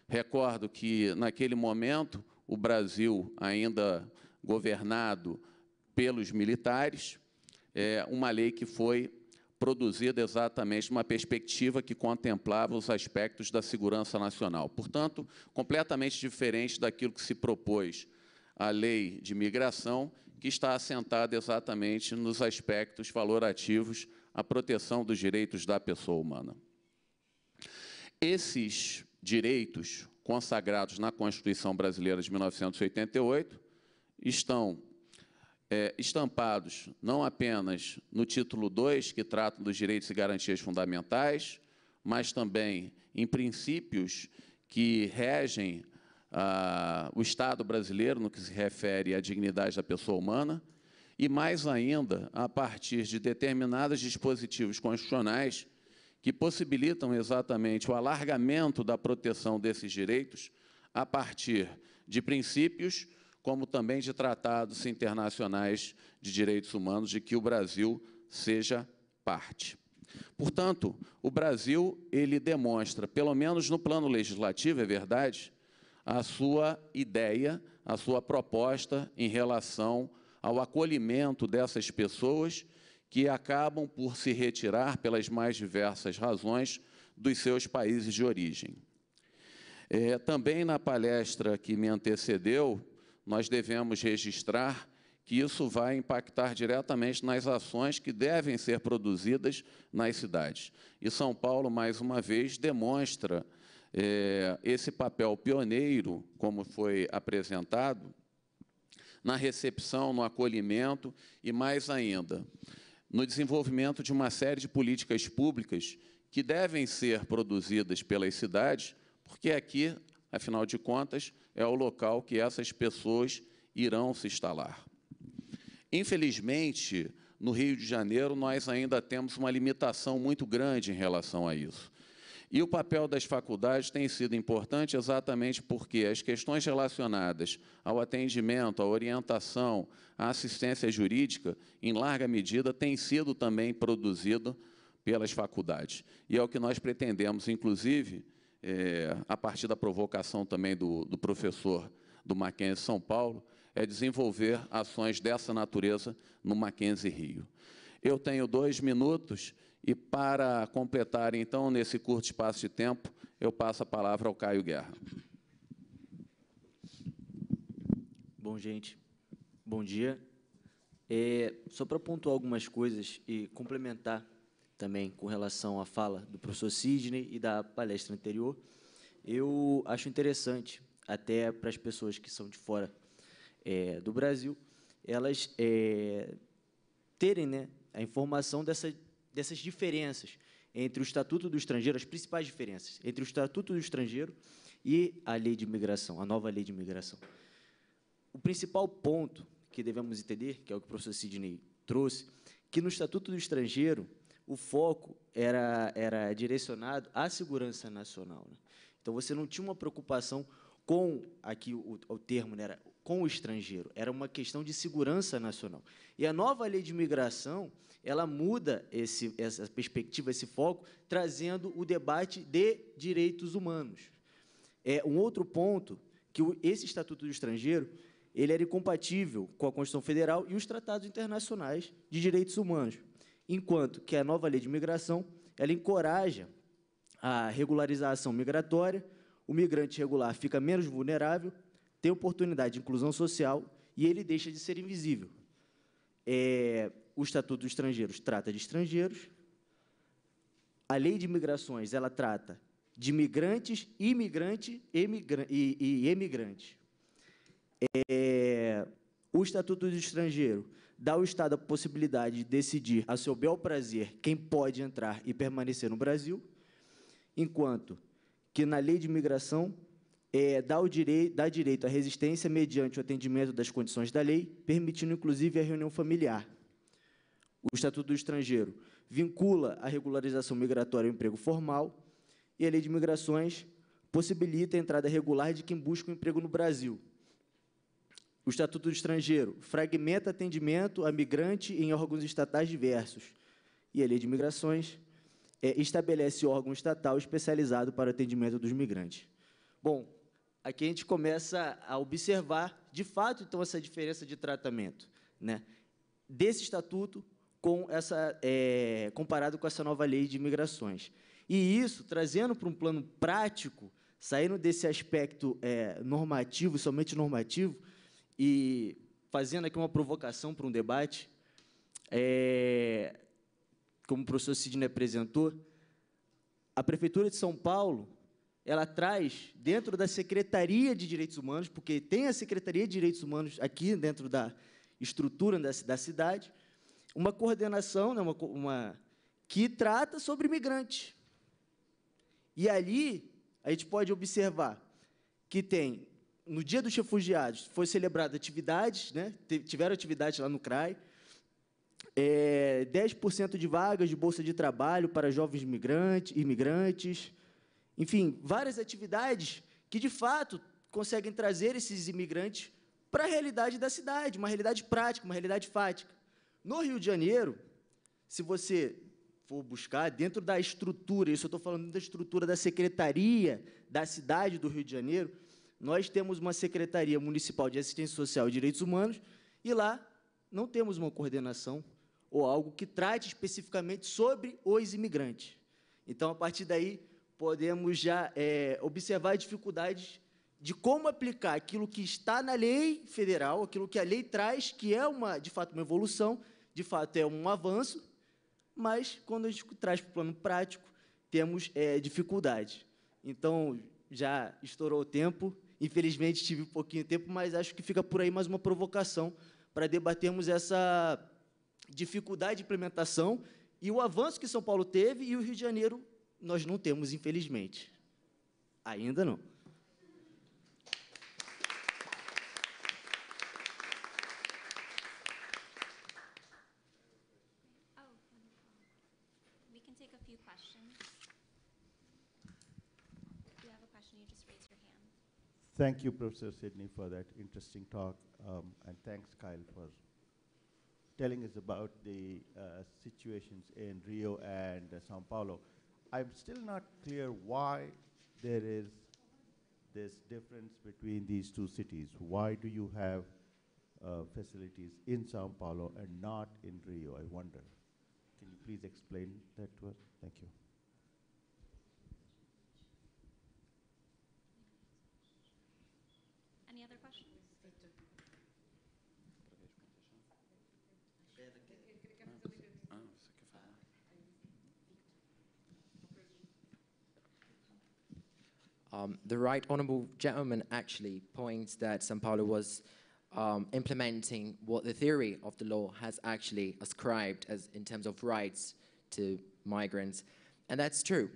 Recordo que, naquele momento, o Brasil, ainda governado pelos militares, uma lei que foi produzida exatamente numa perspectiva que contemplava os aspectos da segurança nacional. Portanto, completamente diferente daquilo que se propôs a lei de migração, que está assentada exatamente nos aspectos valorativos à proteção dos direitos da pessoa humana. Esses direitos consagrados na Constituição Brasileira de 1988 estão estampados não apenas no título 2, que trata dos direitos e garantias fundamentais, mas também em princípios que regem o Estado brasileiro no que se refere à dignidade da pessoa humana, e mais ainda a partir de determinados dispositivos constitucionais que possibilitam exatamente o alargamento da proteção desses direitos a partir de princípios, como também de tratados internacionais de direitos humanos, de que o Brasil seja parte. Portanto, o Brasil ele demonstra, pelo menos no plano legislativo, é verdade, a sua ideia, a sua proposta em relação ao acolhimento dessas pessoas que acabam por se retirar, pelas mais diversas razões, dos seus países de origem. Também na palestra que me antecedeu, nós devemos registrar que isso vai impactar diretamente nas ações que devem ser produzidas nas cidades. E São Paulo, mais uma vez, demonstra esse papel pioneiro, como foi apresentado, na recepção, no acolhimento e, mais ainda, no desenvolvimento de uma série de políticas públicas que devem ser produzidas pelas cidades, porque aqui, afinal de contas, é o local que essas pessoas irão se instalar. Infelizmente, no Rio de Janeiro, nós ainda temos uma limitação muito grande em relação a isso. E o papel das faculdades tem sido importante exatamente porque as questões relacionadas ao atendimento, à orientação, à assistência jurídica, em larga medida, têm sido também produzidas pelas faculdades. E é o que nós pretendemos, inclusive, a partir da provocação também do professor do Mackenzie São Paulo, é desenvolver ações dessa natureza no Mackenzie Rio. Eu tenho 2 minutos e, para completar, então, nesse curto espaço de tempo, eu passo a palavra ao Caio Guerra. Bom, gente, bom dia. Só para pontuar algumas coisas e complementar também com relação à fala do professor Sidney e da palestra anterior, eu acho interessante, até para as pessoas que são de fora do Brasil, elas terem, né, a informação dessas diferenças entre o Estatuto do Estrangeiro, as principais diferenças entre o Estatuto do Estrangeiro e a Lei de Imigração, a nova Lei de Imigração. O principal ponto que devemos entender, que é o que o professor Sidney trouxe, que no Estatuto do Estrangeiro o foco era direcionado à segurança nacional, né? Então, você não tinha uma preocupação com, aqui o termo, né, era com o estrangeiro, era uma questão de segurança nacional. E a nova lei de imigração, ela muda essa perspectiva, esse foco, trazendo o debate de direitos humanos. Um outro ponto, que esse Estatuto do Estrangeiro, ele era incompatível com a Constituição Federal e os tratados internacionais de direitos humanos, enquanto que a nova lei de imigração, ela encoraja a regularização migratória, o migrante regular fica menos vulnerável, tem oportunidade de inclusão social e ele deixa de ser invisível. O Estatuto dos Estrangeiros trata de estrangeiros, a Lei de Imigrações ela trata de migrantes, imigrantes e emigrantes. O Estatuto do Estrangeiro dá ao Estado a possibilidade de decidir a seu bel prazer quem pode entrar e permanecer no Brasil, enquanto que na Lei de Imigração dá direito à resistência mediante o atendimento das condições da lei, permitindo, inclusive, a reunião familiar. O Estatuto do Estrangeiro vincula a regularização migratória ao emprego formal e a Lei de Migrações possibilita a entrada regular de quem busca um emprego no Brasil. O Estatuto do Estrangeiro fragmenta atendimento a migrante em órgãos estatais diversos. E a Lei de Migrações estabelece órgão estatal especializado para o atendimento dos migrantes. Bom, aqui a gente começa a observar, de fato, então, essa diferença de tratamento, né, desse estatuto comparado com essa nova Lei de Migrações. E isso, trazendo para um plano prático, saindo desse aspecto normativo, somente normativo, e fazendo aqui uma provocação para um debate, como o professor Sidney apresentou, a Prefeitura de São Paulo, ela traz, dentro da Secretaria de Direitos Humanos, porque tem a Secretaria de Direitos Humanos aqui dentro da estrutura da cidade, uma coordenação, né, que trata sobre imigrantes. E ali, a gente pode observar que tem, no Dia dos Refugiados, foi celebrada atividades, né, tiveram atividades lá no CRAI, 10% de vagas de bolsa de trabalho para jovens imigrantes, enfim, várias atividades que, de fato, conseguem trazer esses imigrantes para a realidade da cidade, uma realidade prática, uma realidade fática. No Rio de Janeiro, se você for buscar dentro da estrutura, isso eu estou falando da estrutura da Secretaria da cidade do Rio de Janeiro, nós temos uma Secretaria Municipal de Assistência Social e Direitos Humanos, e lá não temos uma coordenação ou algo que trate especificamente sobre os imigrantes. Então, a partir daí, podemos já observar dificuldades de como aplicar aquilo que está na lei federal, aquilo que a lei traz, que é, de fato, uma evolução, de fato, é um avanço, mas, quando a gente traz para o plano prático, temos dificuldade. Então, já estourou o tempo, infelizmente, tive um pouquinho de tempo, mas acho que fica por aí mais uma provocação para debatermos essa dificuldade de implementação e o avanço que São Paulo teve e o Rio de Janeiro nós não temos, infelizmente. Ainda não. We can take a few questions. If you have a question, you just raise your hand. Thank you, Professor Sidney, for that interesting talk, and thanks, Kyle, for telling us about the situations in Rio and Sao Paulo. I'm still not clear why there is this difference between these two cities. Why do you have facilities in Sao Paulo and not in Rio, I wonder? Can you please explain that to us? Thank you. Any other questions? The right honourable gentleman actually points that São Paulo was implementing what the theory of the law has actually ascribed as in terms of rights to migrants, and that's true.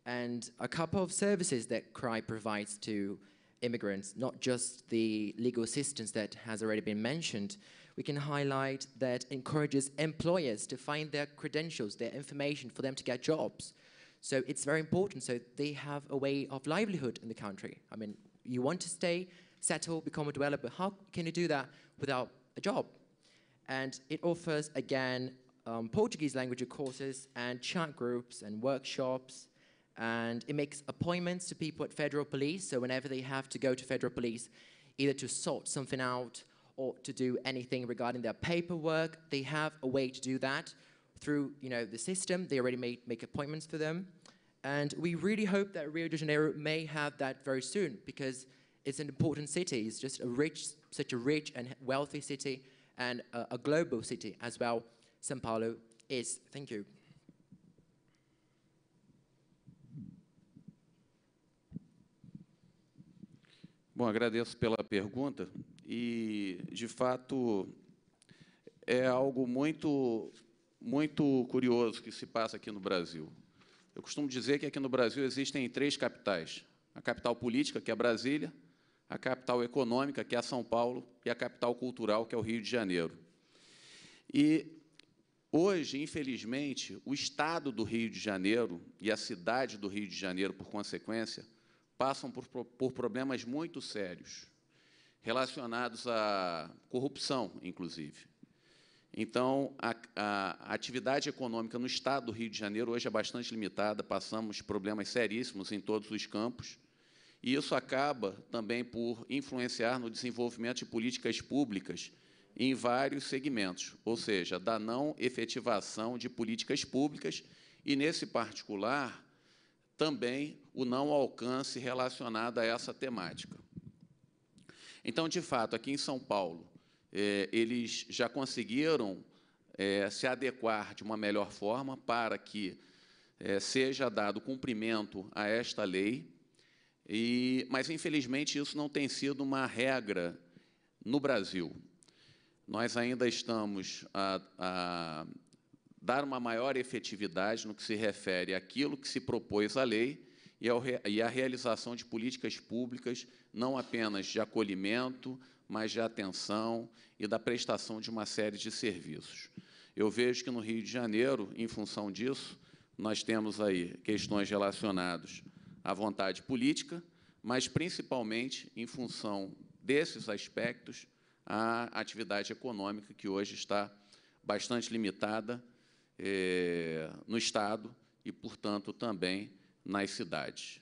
And a couple of services that CRI provides to immigrants, not just the legal assistance that has already been mentioned, we can highlight that encourages employers to find their credentials, their information for them to get jobs. So it's very important so they have a way of livelihood in the country. I mean, you want to stay, settle, become a developer, how can you do that without a job? And it offers, again, Portuguese language courses and chat groups and workshops, and it makes appointments to people at federal police, so whenever they have to go to federal police, either to sort something out or to do anything regarding their paperwork, they have a way to do that through the system. They already make appointments for them. And we really hope that Rio de Janeiro may have that very soon, because it's an important city. It's just such a rich and wealthy city, and a global city as well. São Paulo is. Thank you. Bom, agradeço pela pergunta e, de fato, é algo muito curioso que se passa aqui no Brasil. Eu costumo dizer que aqui no Brasil existem 3 capitais. A capital política, que é Brasília, a capital econômica, que é São Paulo, e a capital cultural, que é o Rio de Janeiro. E, hoje, infelizmente, o Estado do Rio de Janeiro e a cidade do Rio de Janeiro, por consequência, passam por problemas muito sérios, relacionados à corrupção, inclusive. Então, a atividade econômica no Estado do Rio de Janeiro hoje é bastante limitada, passamos problemas seríssimos em todos os campos, e isso acaba também por influenciar no desenvolvimento de políticas públicas em vários segmentos, ou seja, da não efetivação de políticas públicas e, nesse particular, também o não alcance relacionado a essa temática. Então, de fato, aqui em São Paulo, eles já conseguiram se adequar de uma melhor forma para que seja dado cumprimento a esta lei, mas, infelizmente, isso não tem sido uma regra no Brasil. Nós ainda estamos a dar uma maior efetividade no que se refere àquilo que se propôs à lei e à realização de políticas públicas, não apenas de acolhimento, mas de atenção e da prestação de uma série de serviços. Eu vejo que, no Rio de Janeiro, em função disso, nós temos aí questões relacionadas à vontade política, mas, principalmente, em função desses aspectos, a atividade econômica, que hoje está bastante limitada no Estado e, portanto, também nas cidades.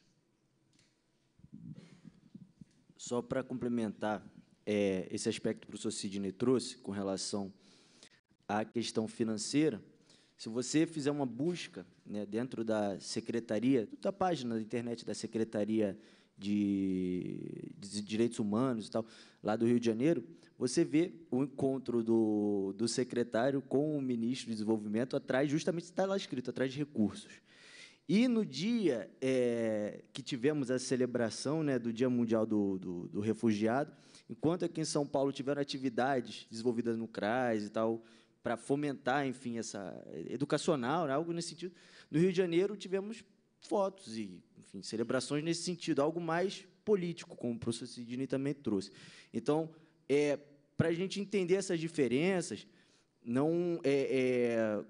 Só para complementar esse aspecto que o professor Sidney trouxe com relação à questão financeira, se você fizer uma busca, né, dentro da secretaria, da página da internet da Secretaria de Direitos Humanos e tal, lá do Rio de Janeiro, você vê o encontro do secretário com o ministro de Desenvolvimento atrás, justamente está lá escrito, atrás de recursos. E no dia que tivemos a celebração, né, do Dia Mundial do Refugiado, enquanto aqui em São Paulo tiveram atividades desenvolvidas no CRAS e tal, para fomentar, enfim, essa educacional, né, algo nesse sentido, no Rio de Janeiro tivemos fotos e, enfim, celebrações nesse sentido, algo mais político, como o professor Sidney também trouxe. Então, para a gente entender essas diferenças, não é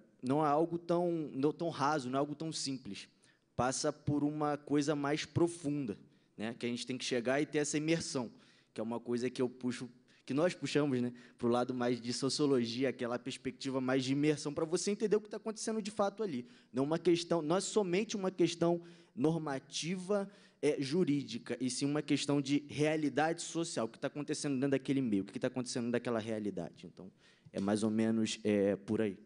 algo tão raso, não é algo tão simples. Passa por uma coisa mais profunda, né, que a gente tem que chegar e ter essa imersão, que é uma coisa que nós puxamos, né, para o lado mais de sociologia, aquela perspectiva mais de imersão, para você entender o que está acontecendo de fato ali. Não é somente uma questão normativa jurídica, e sim uma questão de realidade social, o que está acontecendo dentro daquele meio, o que está acontecendo daquela realidade. Então, é mais ou menos por aí.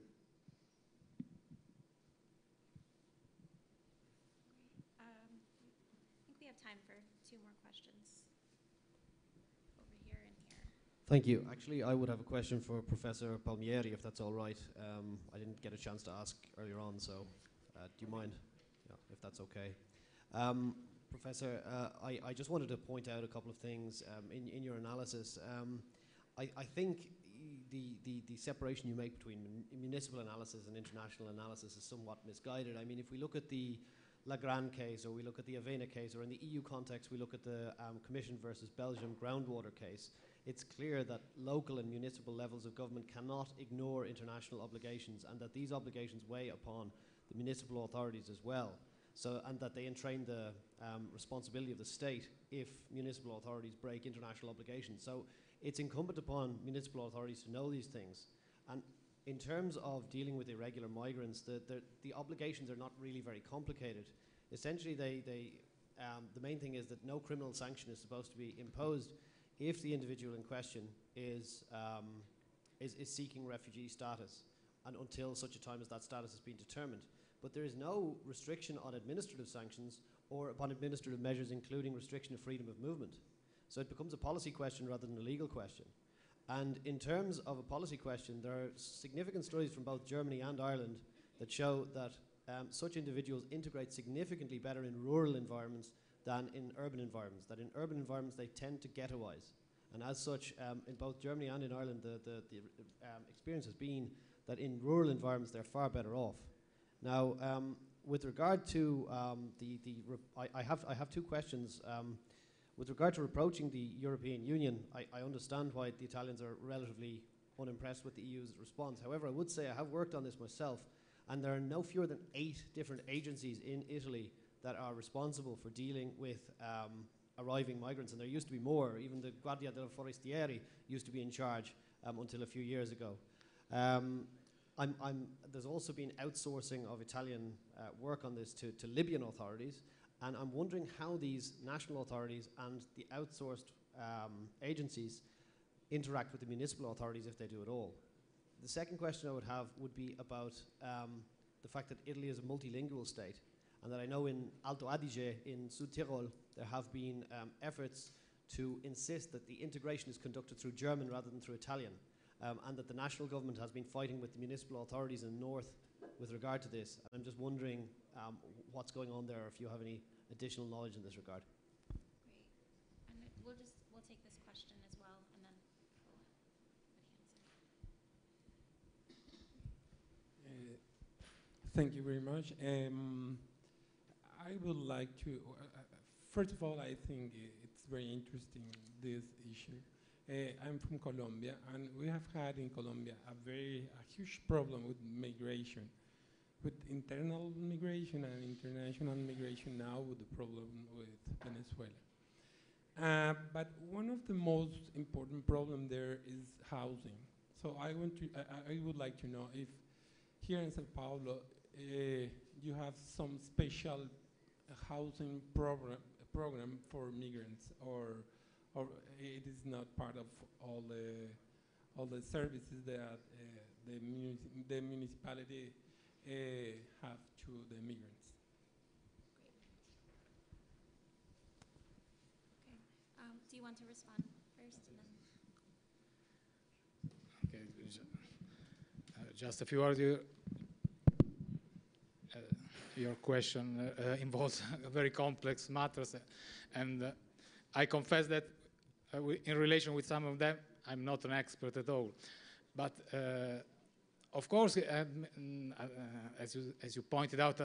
Thank you. Actually, I would have a question for Professor Palmieri, if that's all right. I didn't get a chance to ask earlier on, so do you mind? Yeah, if that's okay. Professor, I just wanted to point out a couple of things in your analysis. I think the separation you make between municipal analysis and international analysis is somewhat misguided. I mean, if we look at the Legrand case, or we look at the Avena case, or in the EU context, we look at the Commission versus Belgium groundwater case, it's clear that local and municipal levels of government cannot ignore international obligations, and that these obligations weigh upon the municipal authorities as well. So, and that they entrain the responsibility of the state if municipal authorities break international obligations. So it's incumbent upon municipal authorities to know these things. And in terms of dealing with irregular migrants, the obligations are not really very complicated. Essentially, the main thing is that no criminal sanction is supposed to be imposed if the individual in question is seeking refugee status, and until such a time as that status has been determined. But there is no restriction on administrative sanctions or upon administrative measures, including restriction of freedom of movement. So it becomes a policy question rather than a legal question. And in terms of a policy question, there are significant studies from both Germany and Ireland that show that such individuals integrate significantly better in rural environments than in urban environments, that in urban environments they tend to ghettoize. And as such, in both Germany and in Ireland, the experience has been that in rural environments they're far better off. Now, with regard to I have two questions. With regard to approaching the European Union, I understand why the Italians are relatively unimpressed with the EU's response. However, I would say I have worked on this myself, and there are no fewer than 8 different agencies in Italy that are responsible for dealing with arriving migrants, and there used to be more. Even the Guardia dei Forestieri used to be in charge until a few years ago. There's also been outsourcing of Italian work on this to Libyan authorities, and I'm wondering how these national authorities and the outsourced agencies interact with the municipal authorities, if they do at all. The second question I would have would be about the fact that Italy is a multilingual state, and that I know in Alto Adige, in Sud Tirol, there have been efforts to insist that the integration is conducted through German rather than through Italian, and that the national government has been fighting with the municipal authorities in the north with regard to this. And I'm just wondering what's going on there, or if you have any additional knowledge in this regard. Great. And we'll take this question as well, and then we'll answer. Thank you very much. I would like to, first of all, I think it's very interesting, this issue. I'm from Colombia, and we have had in Colombia a huge problem with migration, with internal migration and international migration now, with the problem with Venezuela. But one of the most important problems there is housing. So I would like to know if here in Sao Paulo you have some special housing program for migrants, or it is not part of all the services that the municipality have to the migrants. Great. Okay. Do you want to respond first, and then? Okay. Just a few words. Your question involves very complex matters, and I confess that in relation with some of them, I'm not an expert at all. But of course, as you pointed out,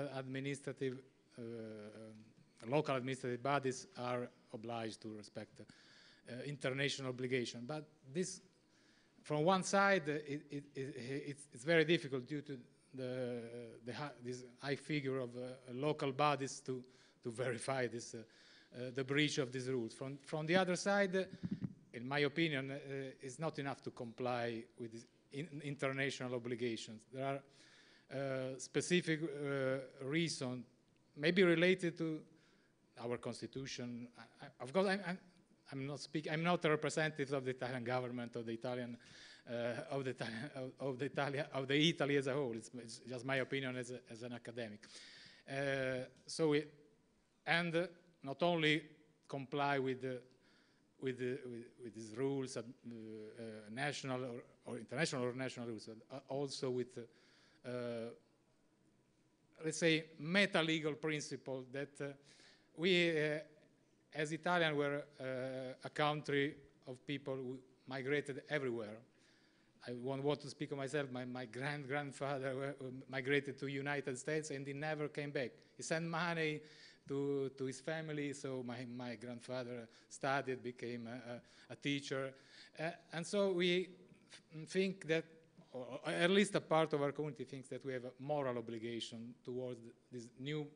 local administrative bodies are obliged to respect international obligation. But this, from one side, it's very difficult due to this high figure of local bodies to verify this, the breach of these rules. From the other side, in my opinion, it's not enough to comply with these international obligations. There are specific reasons, maybe related to our constitution. Of course, I'm not a representative of the Italian government or the Italian of Italy as a whole. It's just my opinion as an academic. And not only comply with these rules, national or international or national rules, but also with, let's say, meta-legal principle that we, as Italians, were a country of people who migrated everywhere. I won't want to speak of myself. My grandfather migrated to the United States, and he never came back. He sent money to his family, so my grandfather studied, became a teacher. And so we think that, or at least a part of our community thinks that we have a moral obligation towards these new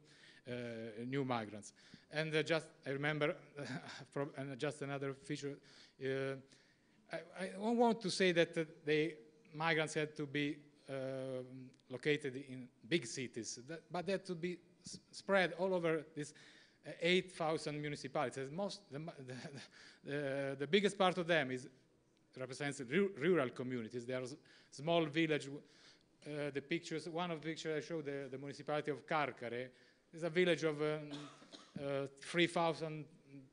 migrants. And I remember, just another feature, I don't want to say that the migrants had to be located in big cities, but they had to be spread all over these 8,000 municipalities. The biggest part of them represents rural communities. There are small villages. The pictures, one of the pictures I showed, the municipality of Carcare, is a village of 3,000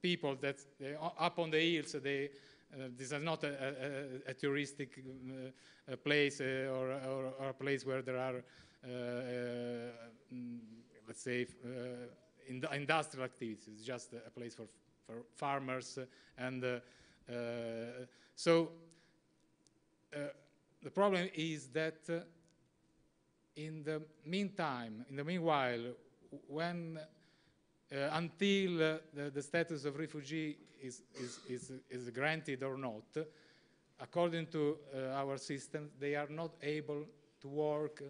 people that up on the hills. This is not a touristic place or a place where there are, let's say, industrial activities. It's just a place for farmers. So the problem is that in the meanwhile, when until the status of refugee is granted or not, according to our system, they are not able to work,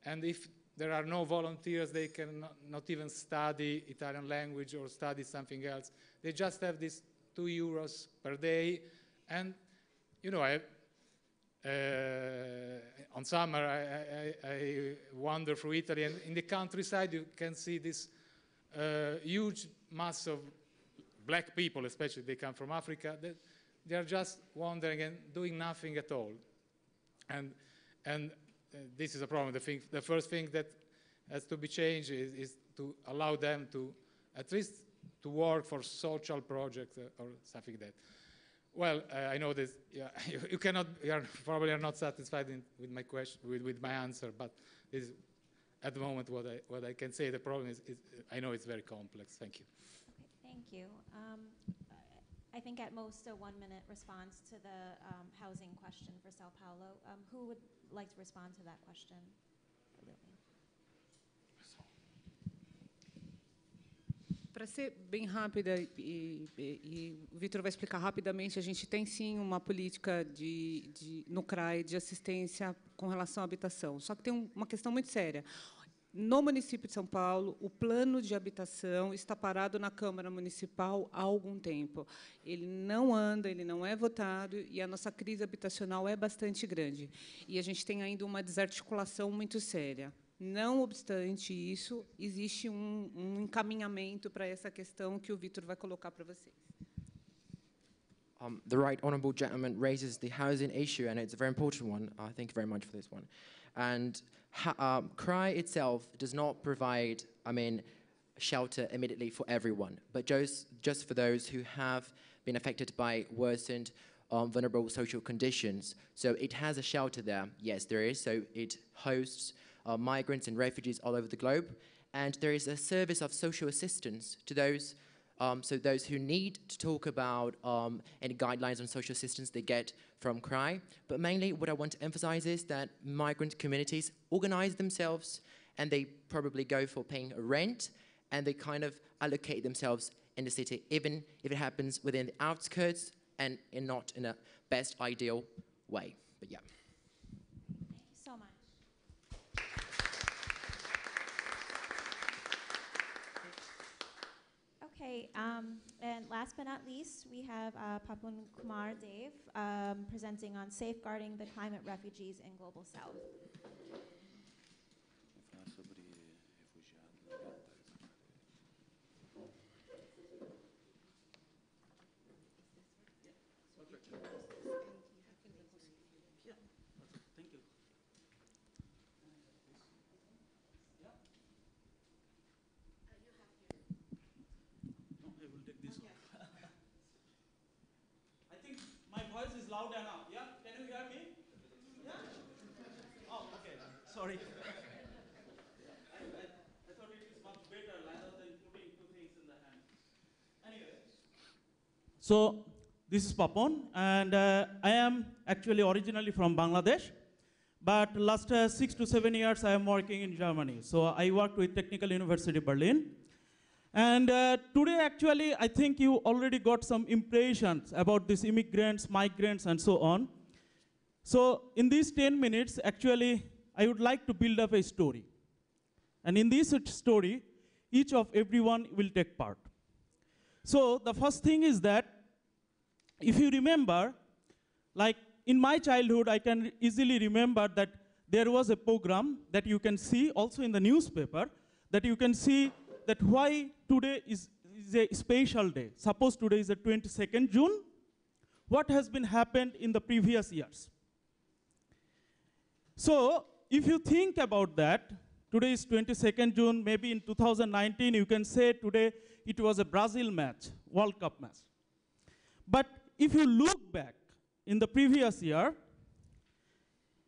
and if there are no volunteers, they can not even study Italian language or study something else. They just have these €2 per day, and you know, on summer I wander through Italy, and in the countryside you can see this huge mass of black people, especially they come from Africa. They are just wandering and doing nothing at all, and this is a problem. The first thing that has to be changed is to allow them to at least to work for social projects or something like that. Well, I know this. Yeah, you probably are not satisfied with my question, with my answer, but this is at the moment what I can say. The problem is I know it's very complex. Thank you. Okay, thank you. I think at most a 1-minute response to the housing question for Sao Paulo. Who would like to respond to that question? Para ser bem rápida, e o Vitor vai explicar rapidamente, a gente tem sim uma política no CRAE de assistência com relação à habitação. Só que tem uma questão muito séria. No município de São Paulo, o plano de habitação está parado na Câmara Municipal há algum tempo. Ele não anda, ele não é votado, e a nossa crise habitacional é bastante grande. E a gente tem ainda uma desarticulação muito séria. Não obstante isso, existe encaminhamento para essa questão que o Vitor vai colocar para vocês. The right honourable gentleman raises the housing issue, and it's a very important one. Thank you very much for this one. And CRY itself does not provide, shelter immediately for everyone, but just for those who have been affected by worsened vulnerable social conditions. So it has a shelter there. Yes, there is. So it hosts migrants and refugees all over the globe, and there is a service of social assistance to those. So those who need to talk about any guidelines on social assistance they get from CRY. But mainly what I want to emphasize is that migrant communities organize themselves, and they probably go for paying a rent, and they kind of allocate themselves in the city, even if it happens within the outskirts and not in a best ideal way. But yeah. Thank you so much. Okay, and last but not least, we have Papun Kumar Dev presenting on safeguarding the climate refugees in Global South. My voice is loud enough. Yeah? Can you hear me? Yeah? Oh, okay. Sorry. I thought it is much better rather than putting two things in the hand. Anyway. So, this is Papon, and I am actually originally from Bangladesh. But last 6 to 7 years, I am working in Germany. So, I worked with Technical University Berlin. And today, actually, I think you already got some impressions about these immigrants, migrants, and so on. So in these 10 minutes, actually, I would like to build up a story. And in this story, each of everyone will take part. So the first thing is that, if you remember, like in my childhood, I can easily remember that there was a program that you can see also in the newspaper, that you can see that why today is a special day. Suppose today is the 22nd June. What has been happened in the previous years? So if you think about that, today is 22nd June, maybe in 2019 you can say today it was a Brazil match, World Cup match. But if you look back in the previous year,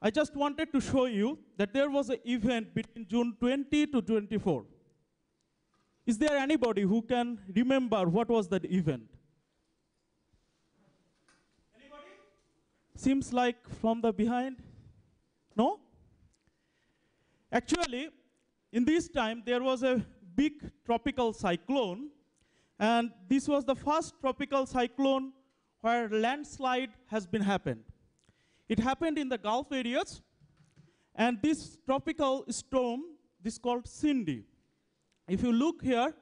I just wanted to show you that there was an event between June 20 to 24. Is there anybody who can remember what was that event? Anybody? Seems like from the behind? No? Actually, in this time, there was a big tropical cyclone, and this was the first tropical cyclone where landslide has been happened. It happened in the Gulf areas, and this tropical storm, this called Cindy. If you look here,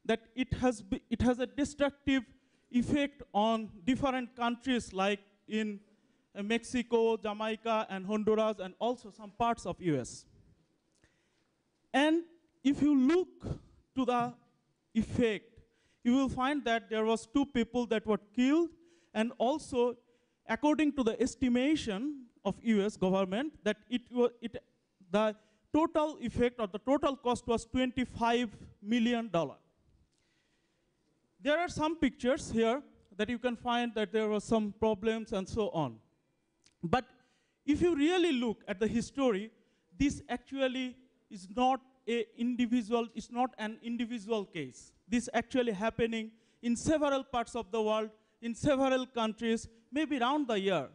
that it has a destructive effect on different countries like in Mexico, Jamaica, and Honduras, and also some parts of US. And if you look to the effect, you will find that there was 2 people that were killed, and also, according to the estimation of US government, that the total effect or the total cost was $25 million. There are some pictures here that you can find that there were some problems and so on. But if you really look at the history, this actually is not an individual case. This actually happening in several parts of the world, in several countries, maybe around the year.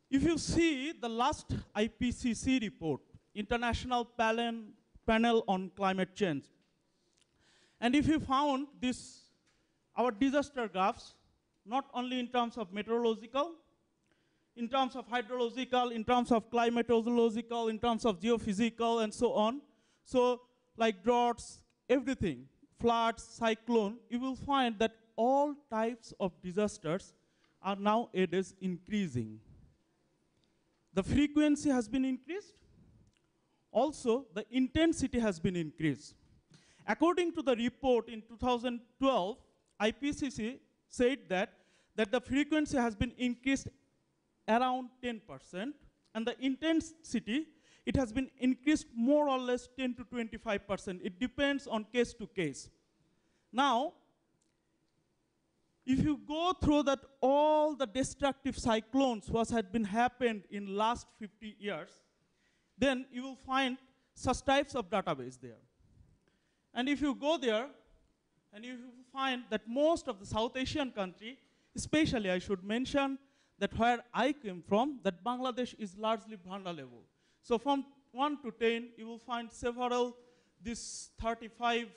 If you see the last IPCC report, International Panel on Climate Change, and if you found our disaster graphs, not only in terms of meteorological, in terms of hydrological, in terms of climatological, in terms of geophysical, and so on. So like droughts, everything, floods, cyclone, you will find that all types of disasters are nowadays increasing. The frequency has been increased. Also, the intensity has been increased. According to the report in 2012, IPCC said that the frequency has been increased around 10%, and the intensity, it has been increased more or less 10 to 25%. It depends on case to case. Now, if you go through that all the destructive cyclones what had been happened in last 50 years, then you will find such types of database there. And if you go there, and you will find that most of the South Asian country, especially I should mention that where I came from, that Bangladesh is largely vulnerable. So from 1 to 10, you will find several, this 35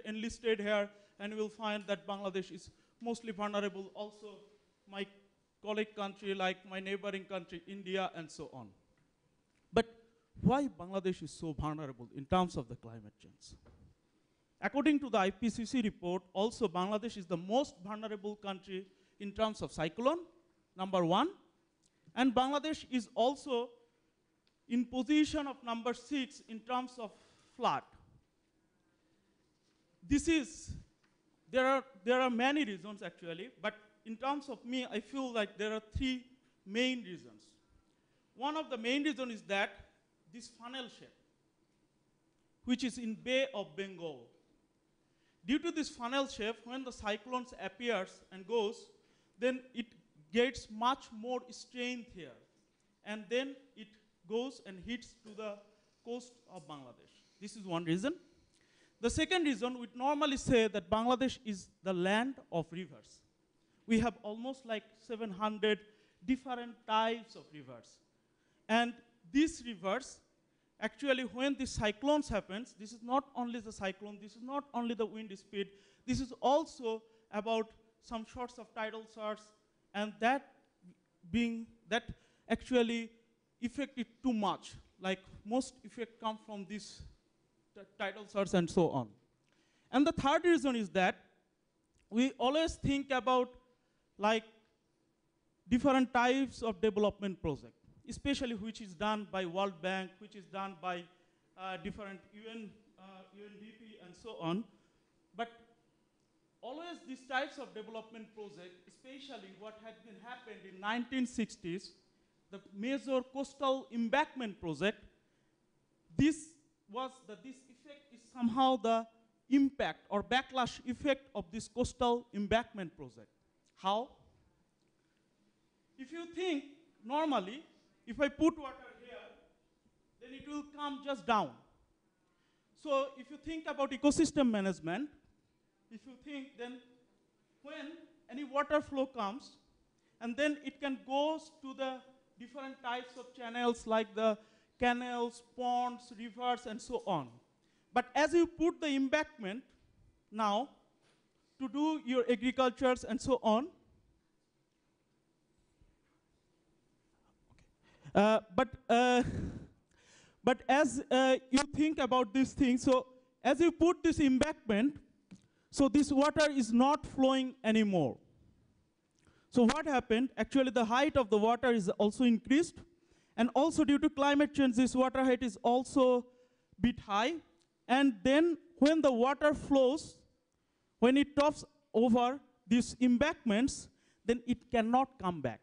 enlisted here, and you will find that Bangladesh is mostly vulnerable. Also, my colleague country, like my neighboring country, India, and so on. But why Bangladesh is so vulnerable in terms of the climate change? According to the IPCC report, also Bangladesh is the most vulnerable country in terms of cyclone, number 1. And Bangladesh is also in position of number 6 in terms of flood. There are many reasons actually, but in terms of me, I feel like there are 3 main reasons. One of the main reasons is that this funnel shape, which is in Bay of Bengal. Due to this funnel shape, when the cyclones appears and goes, then it gets much more strength here. And then it goes and hits to the coast of Bangladesh. This is one reason. The second reason, we normally say that Bangladesh is the land of rivers. We have almost like 700 different types of rivers. And these rivers, actually, when these cyclones happens, this is not only the cyclone, this is not only the wind speed, this is also about some sorts of tidal surge, and that actually affect it too much. Like most effect come from this tidal surge and so on. And the third reason is that we always think about like different types of development project, especially which is done by World Bank, which is done by different UNDP and so on. But always these types of development project, especially what had been happened in 1960s, the major coastal embankment project, this effect is somehow the impact or backlash effect of this coastal embankment project. How? If you think normally, if I put water here, then it will come just down. So if you think about ecosystem management, if you think then when any water flow comes, and then it can go to the different types of channels like the canals, ponds, rivers, and so on. But as you put the embankment now to do your agricultures and so on, but as you think about this thing, so as you put this embankment, so this water is not flowing anymore. So what happened? Actually, the height of the water is also increased. And also due to climate change, this water height is also a bit high. And then when the water flows, when it tops over these embankments, then it cannot come back.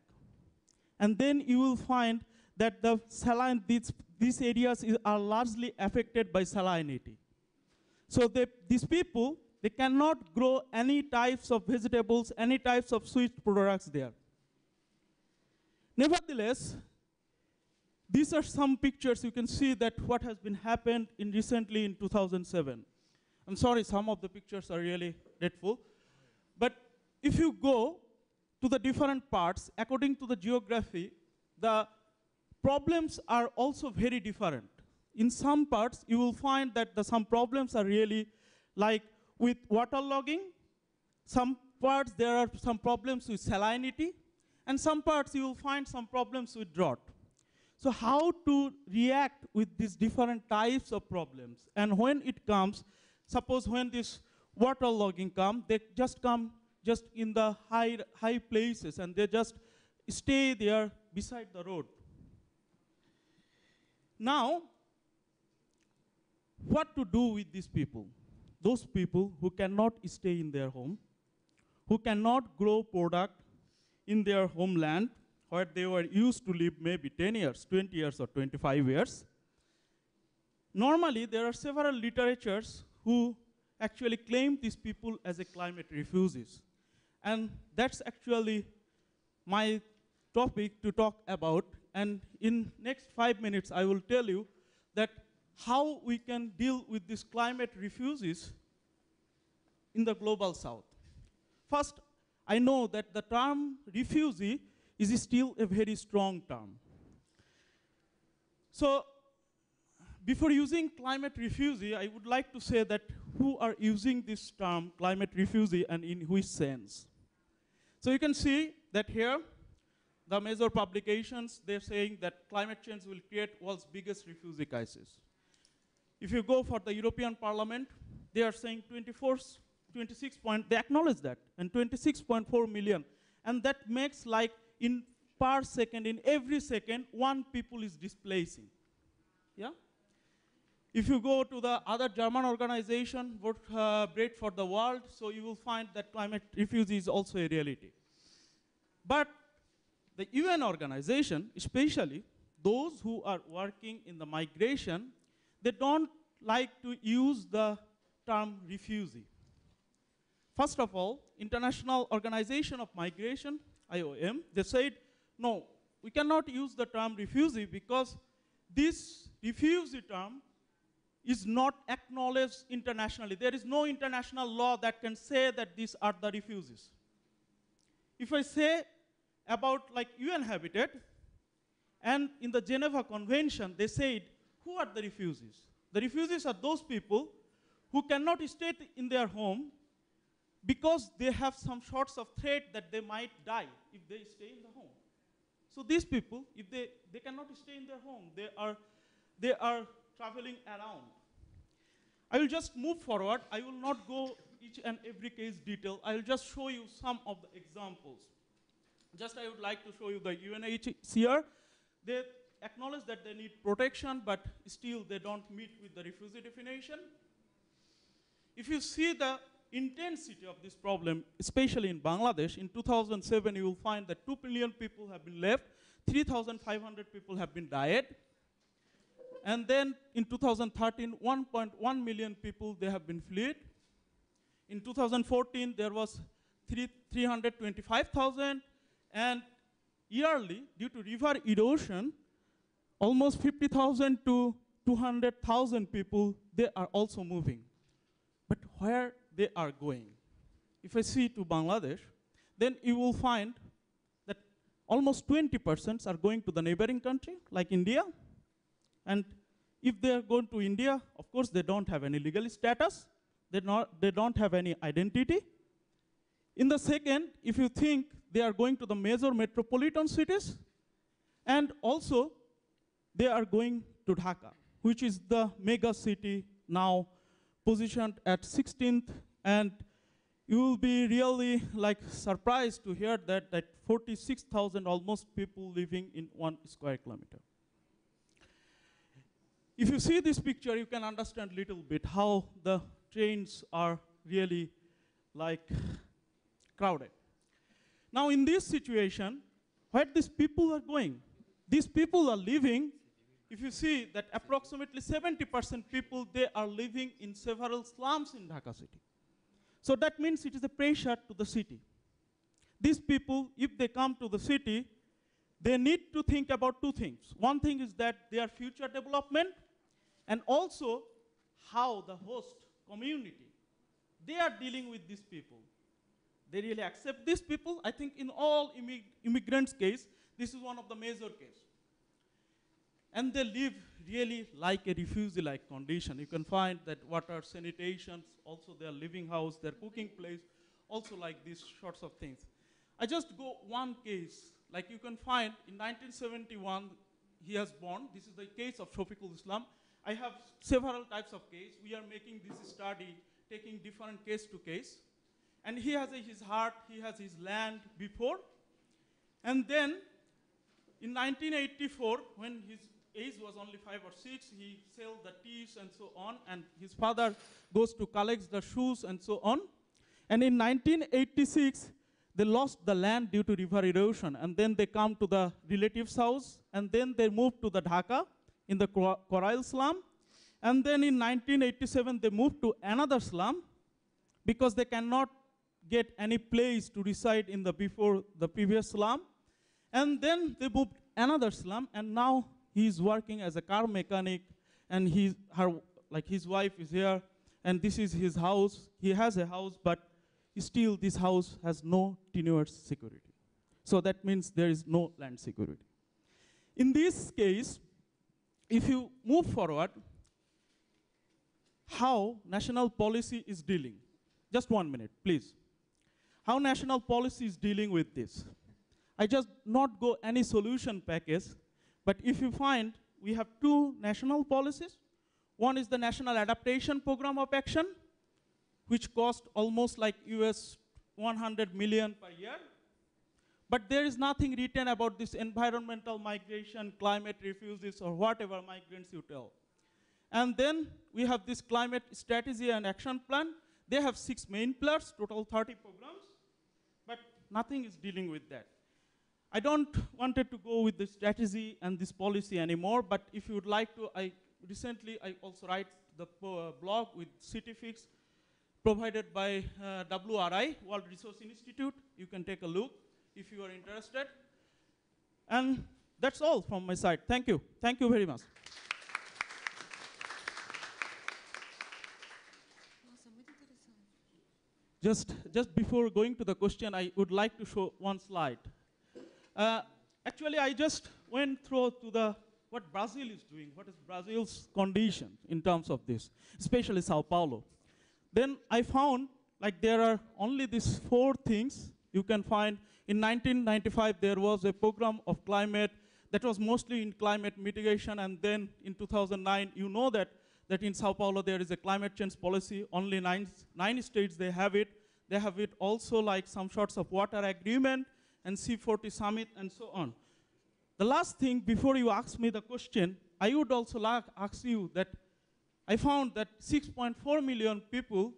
And then you will find that the saline, these areas are largely affected by salinity. So these people, they cannot grow any types of vegetables, any types of sweet products there. Nevertheless, these are some pictures. You can see that what has been happened recently in 2007. I'm sorry, some of the pictures are really dreadful. But if you go to the different parts, according to the geography, the problems are also very different. In some parts, you will find that some problems are really like with waterlogging. Some parts, there are some problems with salinity. And some parts, you will find some problems with drought. So how to react with these different types of problems? And when it comes, suppose when this waterlogging comes, they just come just in the high places, and they just stay there beside the road. Now, what to do with these people? Those people who cannot stay in their home, who cannot grow product in their homeland, where they were used to live maybe 10 years, 20 years, or 25 years. Normally, there are several literatures who actually claim these people as a climate refugees. And that's actually my topic to talk about. And in next 5 minutes, I will tell you that how we can deal with these climate refugees in the global south. First, I know that the term refugee is still a very strong term. So before using climate refugee, I would like to say that who are using this term climate refugee and in which sense. So you can see that here, the major publications, they're saying that climate change will create world's biggest refugee crisis. If you go for the European Parliament, they are saying 26 point, they acknowledge that, and 26.4 million. And that makes like per second, in every second, one people is displacing. Yeah? If you go to the other German organization, Bread for the World, so you will find that climate refugee is also a reality. But the UN organization, especially those who are working in the migration, they don't like to use the term refugee. First of all, International Organization of Migration, IOM, they said, no, we cannot use the term refugee because this refugee term is not acknowledged internationally. There is no international law that can say that these are the refugees. If I say about like UN Habitat, and in the Geneva Convention, they said, who are the refugees? The refugees are those people who cannot stay in their home because they have some sorts of threat that they might die if they stay in the home. So these people, if they cannot stay in their home, they are traveling around. I will just move forward. I will not go each and every case detail. I will just show you some of the examples. Just I would like to show you the UNHCR. They acknowledge that they need protection, but still they don't meet with the refugee definition. If you see the intensity of this problem, especially in Bangladesh, in 2007 you will find that 2 million people have been left, 3,500 people have been died. And then in 2013, 1.1 million people, they have been fled. In 2014, there was 325,000. And yearly, due to river erosion, almost 50,000 to 200,000 people, they are also moving. But where they are going? If I see to Bangladesh, then you will find that almost 20% are going to the neighboring country, like India. And if they are going to India, of course, they don't have any legal status. They don't have any identity. In the second, if you think they are going to the major metropolitan cities, and also they are going to Dhaka, which is the mega city now positioned at 16th, and you will be really like surprised to hear that 46,000 almost people living in 1 square kilometer. If you see this picture, you can understand a little bit how the trains are really like crowded. Now in this situation, where these people are going? These people are living, if you see that approximately 70% people, they are living in several slums in Dhaka city. So that means it is a pressure to the city. These people, if they come to the city, they need to think about two things. One thing is that their future development, and also how the host community, they are dealing with these people. They really accept these people. I think in all immigrants' case, this is one of the major cases. And they live really like a refugee-like condition. You can find that water, sanitation, also their living house, their cooking place, also like these sorts of things. I just go one case. Like you can find in 1971, he has born. This is the case of Shafiqul Islam. I have several types of case. We are making this study, taking different case to case. And he has his heart, he has his land before. And then in 1984, when his age was only 5 or 6, he sold the teas and so on, and his father goes to collect the shoes and so on. And in 1986, they lost the land due to river erosion, and then they come to the relative's house, and then they moved to the Dhaka in the Coral slum. And then in 1987, they moved to another slum because they cannot get any place to reside in the before the previous slum. And then they moved another slum, and now he's working as a car mechanic, and his wife is here, and this is his house. He has a house, but still this house has no tenure security. So that means there is no land security. In this case, if you move forward, how national policy is dealing? Just 1 minute, please. How national policy is dealing with this? I just not go any solution package, but if you find, we have two national policies. One is the National Adaptation Program of Action, which cost almost like US 100 million per year. But there is nothing written about this environmental migration, climate refugees, or whatever migrants you tell. And then we have this climate strategy and action plan. They have 6 main pillars, total 30 programs, but nothing is dealing with that. I don't wanted to go with the strategy and this policy anymore, but if you would like to, recently I also write the blog with CityFix provided by WRI, World Resource Institute. You can take a look if you are interested. And that's all from my side. Thank you. Thank you very much. Just before going to the question, I would like to show one slide. Actually, I just went through to what Brazil is doing, what is Brazil's condition in terms of this, especially Sao Paulo. Then I found like there are only these 4 things you can find. In 1995, there was a program of climate that was mostly in climate mitigation, and then in 2009, you know that in Sao Paulo there is a climate change policy. Only 9 states they have it. They have it also like some sorts of water agreement and C40 summit and so on. The last thing before you ask me the question, I would also like to ask you that I found that 6.4 million people,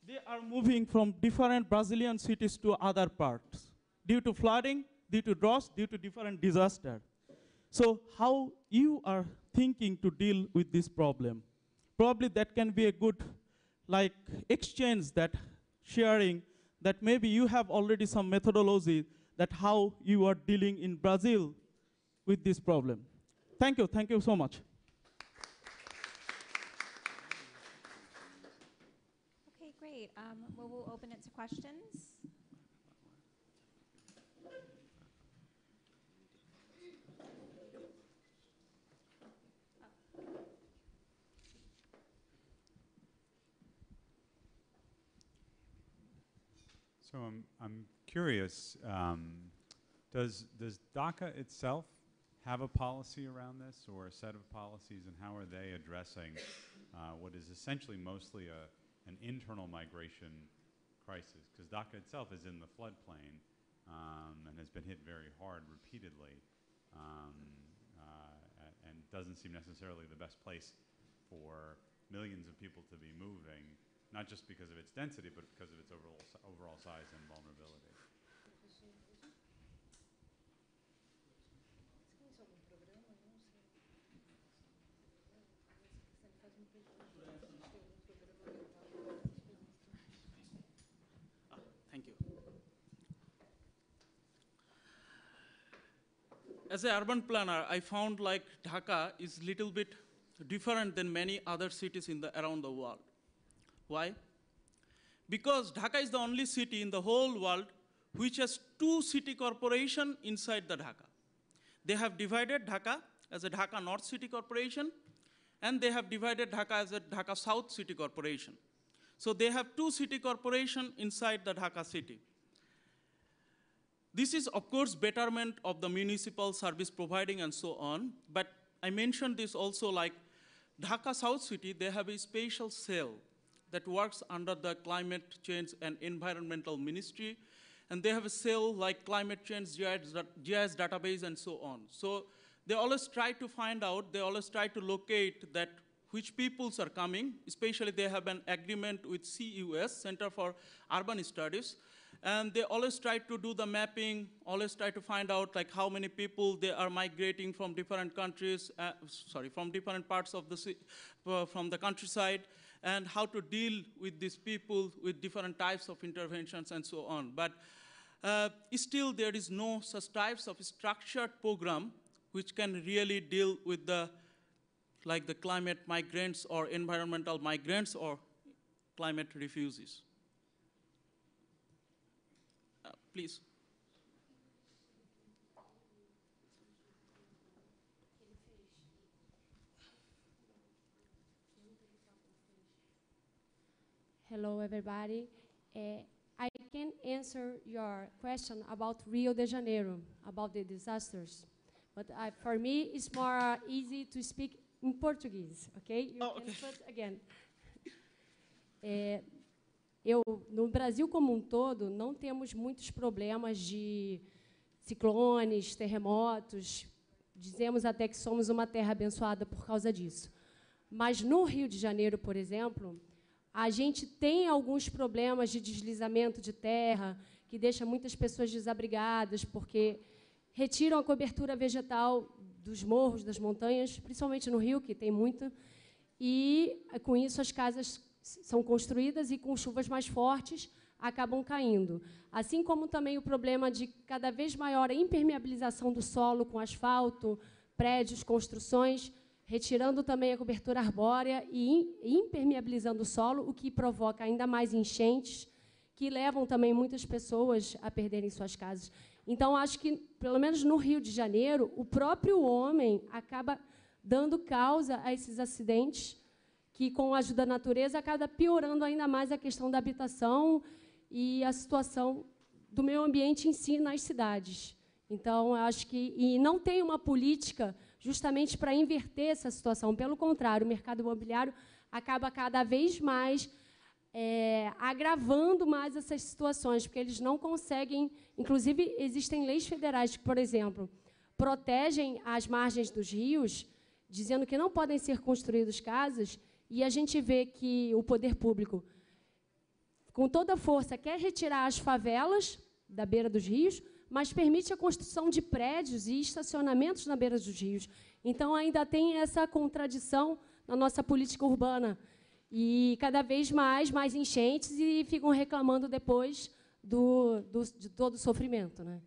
they are moving from different Brazilian cities to other parts due to flooding, due to droughts, due to different disasters. So how you are thinking to deal with this problem? Probably that can be a good like exchange, that sharing, that maybe you have already some methodology that how you are dealing in Brazil with this problem. Thank you so much. Great. Well, we'll open it to questions. So I'm curious, does DACA itself have a policy around this or a set of policies, and how are they addressing what is essentially mostly an internal migration crisis? Because DACA itself is in the floodplain and has been hit very hard repeatedly and doesn't seem necessarily the best place for millions of people to be moving, not just because of its density, but because of its overall size and vulnerability. Thank you. As an urban planner, I found like Dhaka is little bit different than many other cities around the world. Why? Because Dhaka is the only city in the whole world which has two city corporations inside the Dhaka. They have divided Dhaka as a Dhaka North City Corporation, and they have divided Dhaka as a Dhaka South City Corporation. So they have two city corporations inside the Dhaka city. This is, of course, betterment of the municipal service providing and so on, but I mentioned this also like Dhaka South City, they have a special cell that works under the Climate Change and Environmental Ministry, and they have a cell like Climate Change GIS database and so on. So they always try to find out, they always try to locate that which peoples are coming, especially they have an agreement with CUS, Center for Urban Studies, and they always try to do the mapping, always try to find out like how many people they are migrating from different countries, from different parts of from the countryside, and how to deal with these people with different types of interventions and so on. But still there is no such types of structured program which can really deal with the climate migrants or environmental migrants or climate refugees. Please. Hello, everybody. I can answer your question about Rio de Janeiro, about the disasters. But for me, it's more easy to speak in Portuguese, okay? You can put again. No Brasil como todo, não temos muitos problemas de ciclones, terremotos. Dizemos até que somos uma terra abençoada por causa disso. Mas no Rio de Janeiro, por exemplo, a gente tem alguns problemas de deslizamento de terra, que deixa muitas pessoas desabrigadas, porque retiram a cobertura vegetal dos morros, das montanhas, principalmente no Rio, que tem muita, e, com isso, as casas são construídas e, com chuvas mais fortes, acabam caindo. Assim como também o problema de cada vez maior a impermeabilização do solo com asfalto, prédios, construções, retirando também a cobertura arbórea e impermeabilizando o solo, o que provoca ainda mais enchentes, que levam também muitas pessoas a perderem suas casas. Então, acho que, pelo menos no Rio de Janeiro, o próprio homem acaba dando causa a esses acidentes, que, com a ajuda da natureza, acaba piorando ainda mais a questão da habitação e a situação do meio ambiente em si nas cidades. Então, acho que... E não tem uma política justamente para inverter essa situação. Pelo contrário, o mercado imobiliário acaba cada vez mais agravando mais essas situações, porque eles não conseguem... Inclusive, existem leis federais que, por exemplo, protegem as margens dos rios, dizendo que não podem ser construídas casas, e a gente vê que o poder público, com toda força, quer retirar as favelas da beira dos rios, mas permite a construção de prédios e estacionamentos na beira dos rios. Então, ainda tem essa contradição na nossa política urbana. E, cada vez mais enchentes, e ficam reclamando depois de todo o sofrimento, né?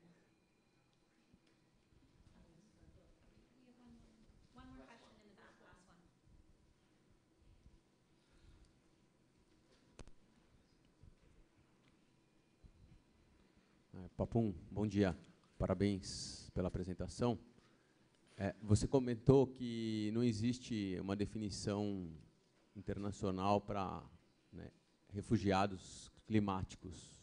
Papum, bom dia. Parabéns pela apresentação. Você comentou que não existe uma definição internacional para, né, refugiados climáticos.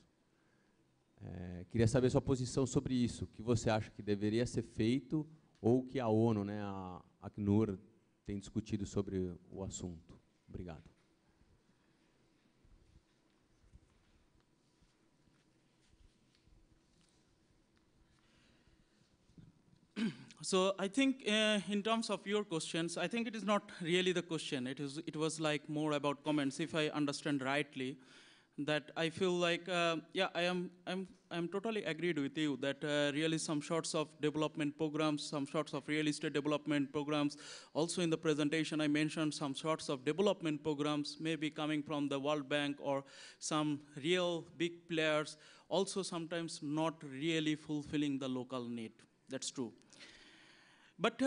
Queria saber sua posição sobre isso. O que você acha que deveria ser feito ou que a ONU, né, a Acnur, tem discutido sobre o assunto? Obrigado. So I think in terms of your questions, I think it is not really the question. It was like more about comments, if I understand rightly, that I feel like, yeah, I'm totally agreed with you that really some sorts of development programs, some sorts of real estate development programs. Also in the presentation, I mentioned some sorts of development programs maybe coming from the World Bank or some real big players, also sometimes not really fulfilling the local need. That's true. But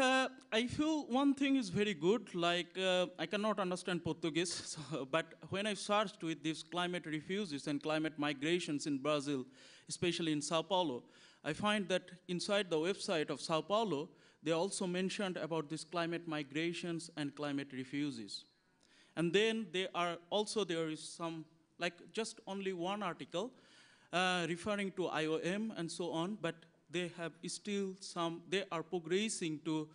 I feel one thing is very good, like I cannot understand Portuguese, so, but when I searched with these climate refugees and climate migrations in Brazil, especially in Sao Paulo, I find that inside the website of Sao Paulo, they also mentioned about these climate migrations and climate refugees. And then there is some, like just only one article referring to IOM and so on, but they have still they are progressing to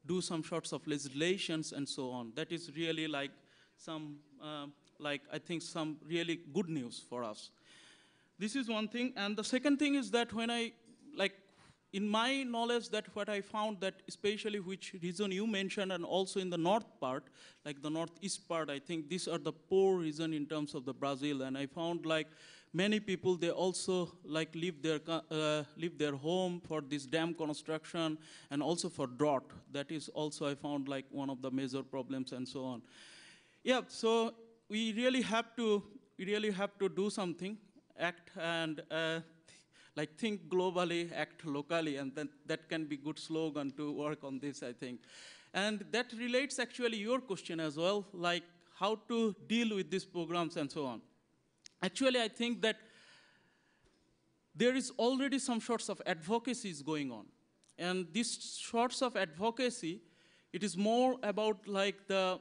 do some sorts of legislations and so on. That is really like some, I think some really good news for us. This is one thing. And the second thing is that when in my knowledge, that what I found that especially which region you mentioned and also in the north part, like the northeast part, I think these are the poor region in terms of the Brazil. And I found like many people, they also like leave their home for this dam construction and also for drought. That is also I found like one of the major problems and so on. Yeah, so we really have to do something, act and like think globally, act locally, and then that can be good slogan to work on this, I think. And that relates actually your question as well, like how to deal with these programs and so on. Actually, I think that there is already some sorts of advocacies going on. And these sorts of advocacy, it is more about like the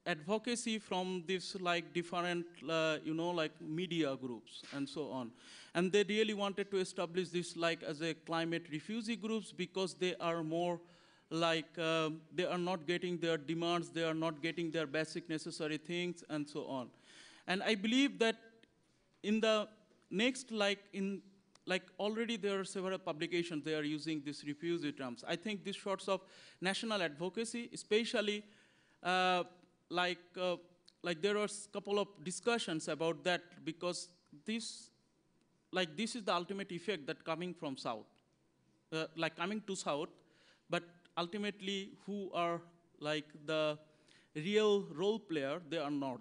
advocacy from this like different, like media groups and so on. And they really wanted to establish this like as a climate refugee groups because they are more like, they are not getting their demands, they are not getting their basic necessary things and so on. And I believe that in the next, already there are several publications, they are using these refugee terms. I think these sorts of national advocacy, especially there are a couple of discussions about that because this is the ultimate effect that coming from south, coming to south, but ultimately who are like the real role player, they are north.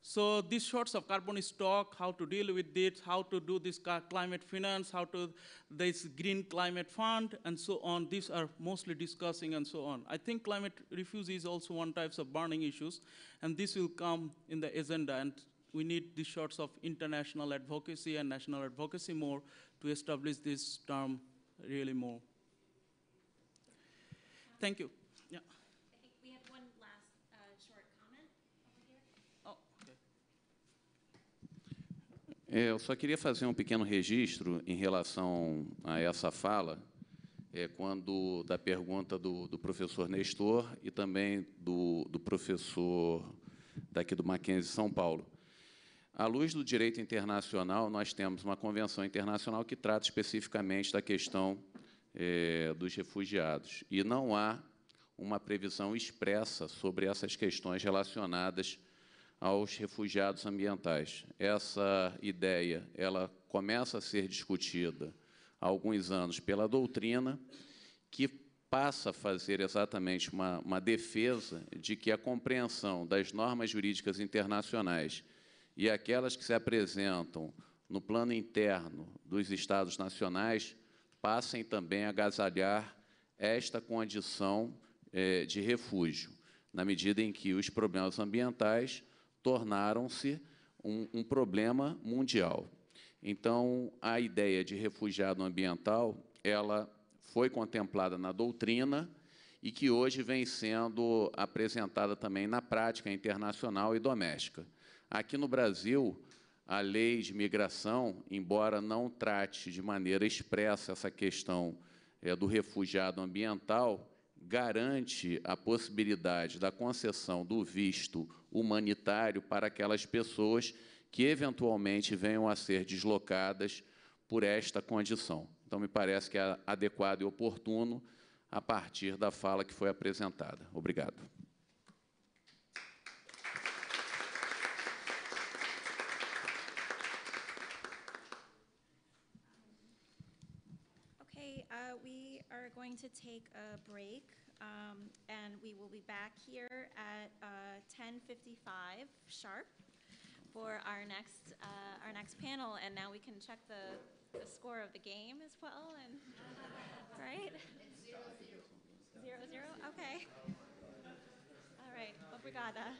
So these sorts of carbon stock, how to deal with it, how to do this climate finance, how to this green climate fund, and so on. These are mostly discussing and so on. I think climate refugee is also one type of burning issues, and this will come in the agenda. And we need these sorts of international advocacy and national advocacy more to establish this term really more. Thank you. Yeah. I think we have one last short comment over here. Oh, okay. Eu só queria fazer um pequeno registro em relação a essa fala, quando da pergunta do professor Nestor e também do professor daqui do Mackenzie São Paulo. À luz do direito internacional, nós temos uma convenção internacional que trata especificamente da questão dos refugiados. E não há uma previsão expressa sobre essas questões relacionadas aos refugiados ambientais. Essa ideia ela começa a ser discutida há alguns anos pela doutrina, que passa a fazer exatamente uma defesa de que a compreensão das normas jurídicas internacionais e aquelas que se apresentam no plano interno dos Estados nacionais passem também a agasalhar esta condição de refúgio, na medida em que os problemas ambientais tornaram-se um problema mundial. Então, a ideia de refugiado ambiental, ela foi contemplada na doutrina e que hoje vem sendo apresentada também na prática internacional e doméstica. Aqui no Brasil, a lei de migração, embora não trate de maneira expressa essa questão do refugiado ambiental, garante a possibilidade da concessão do visto humanitário para aquelas pessoas que eventualmente venham a ser deslocadas por esta condição. Então, me parece que é adequado e oportuno a partir da fala que foi apresentada. Obrigado. Okay, we are going to take a break, and we will be back here at 10:55 sharp for our next panel. And now we can check the score of the game as well. And right, 0-0. Okay. All right. Obrigada.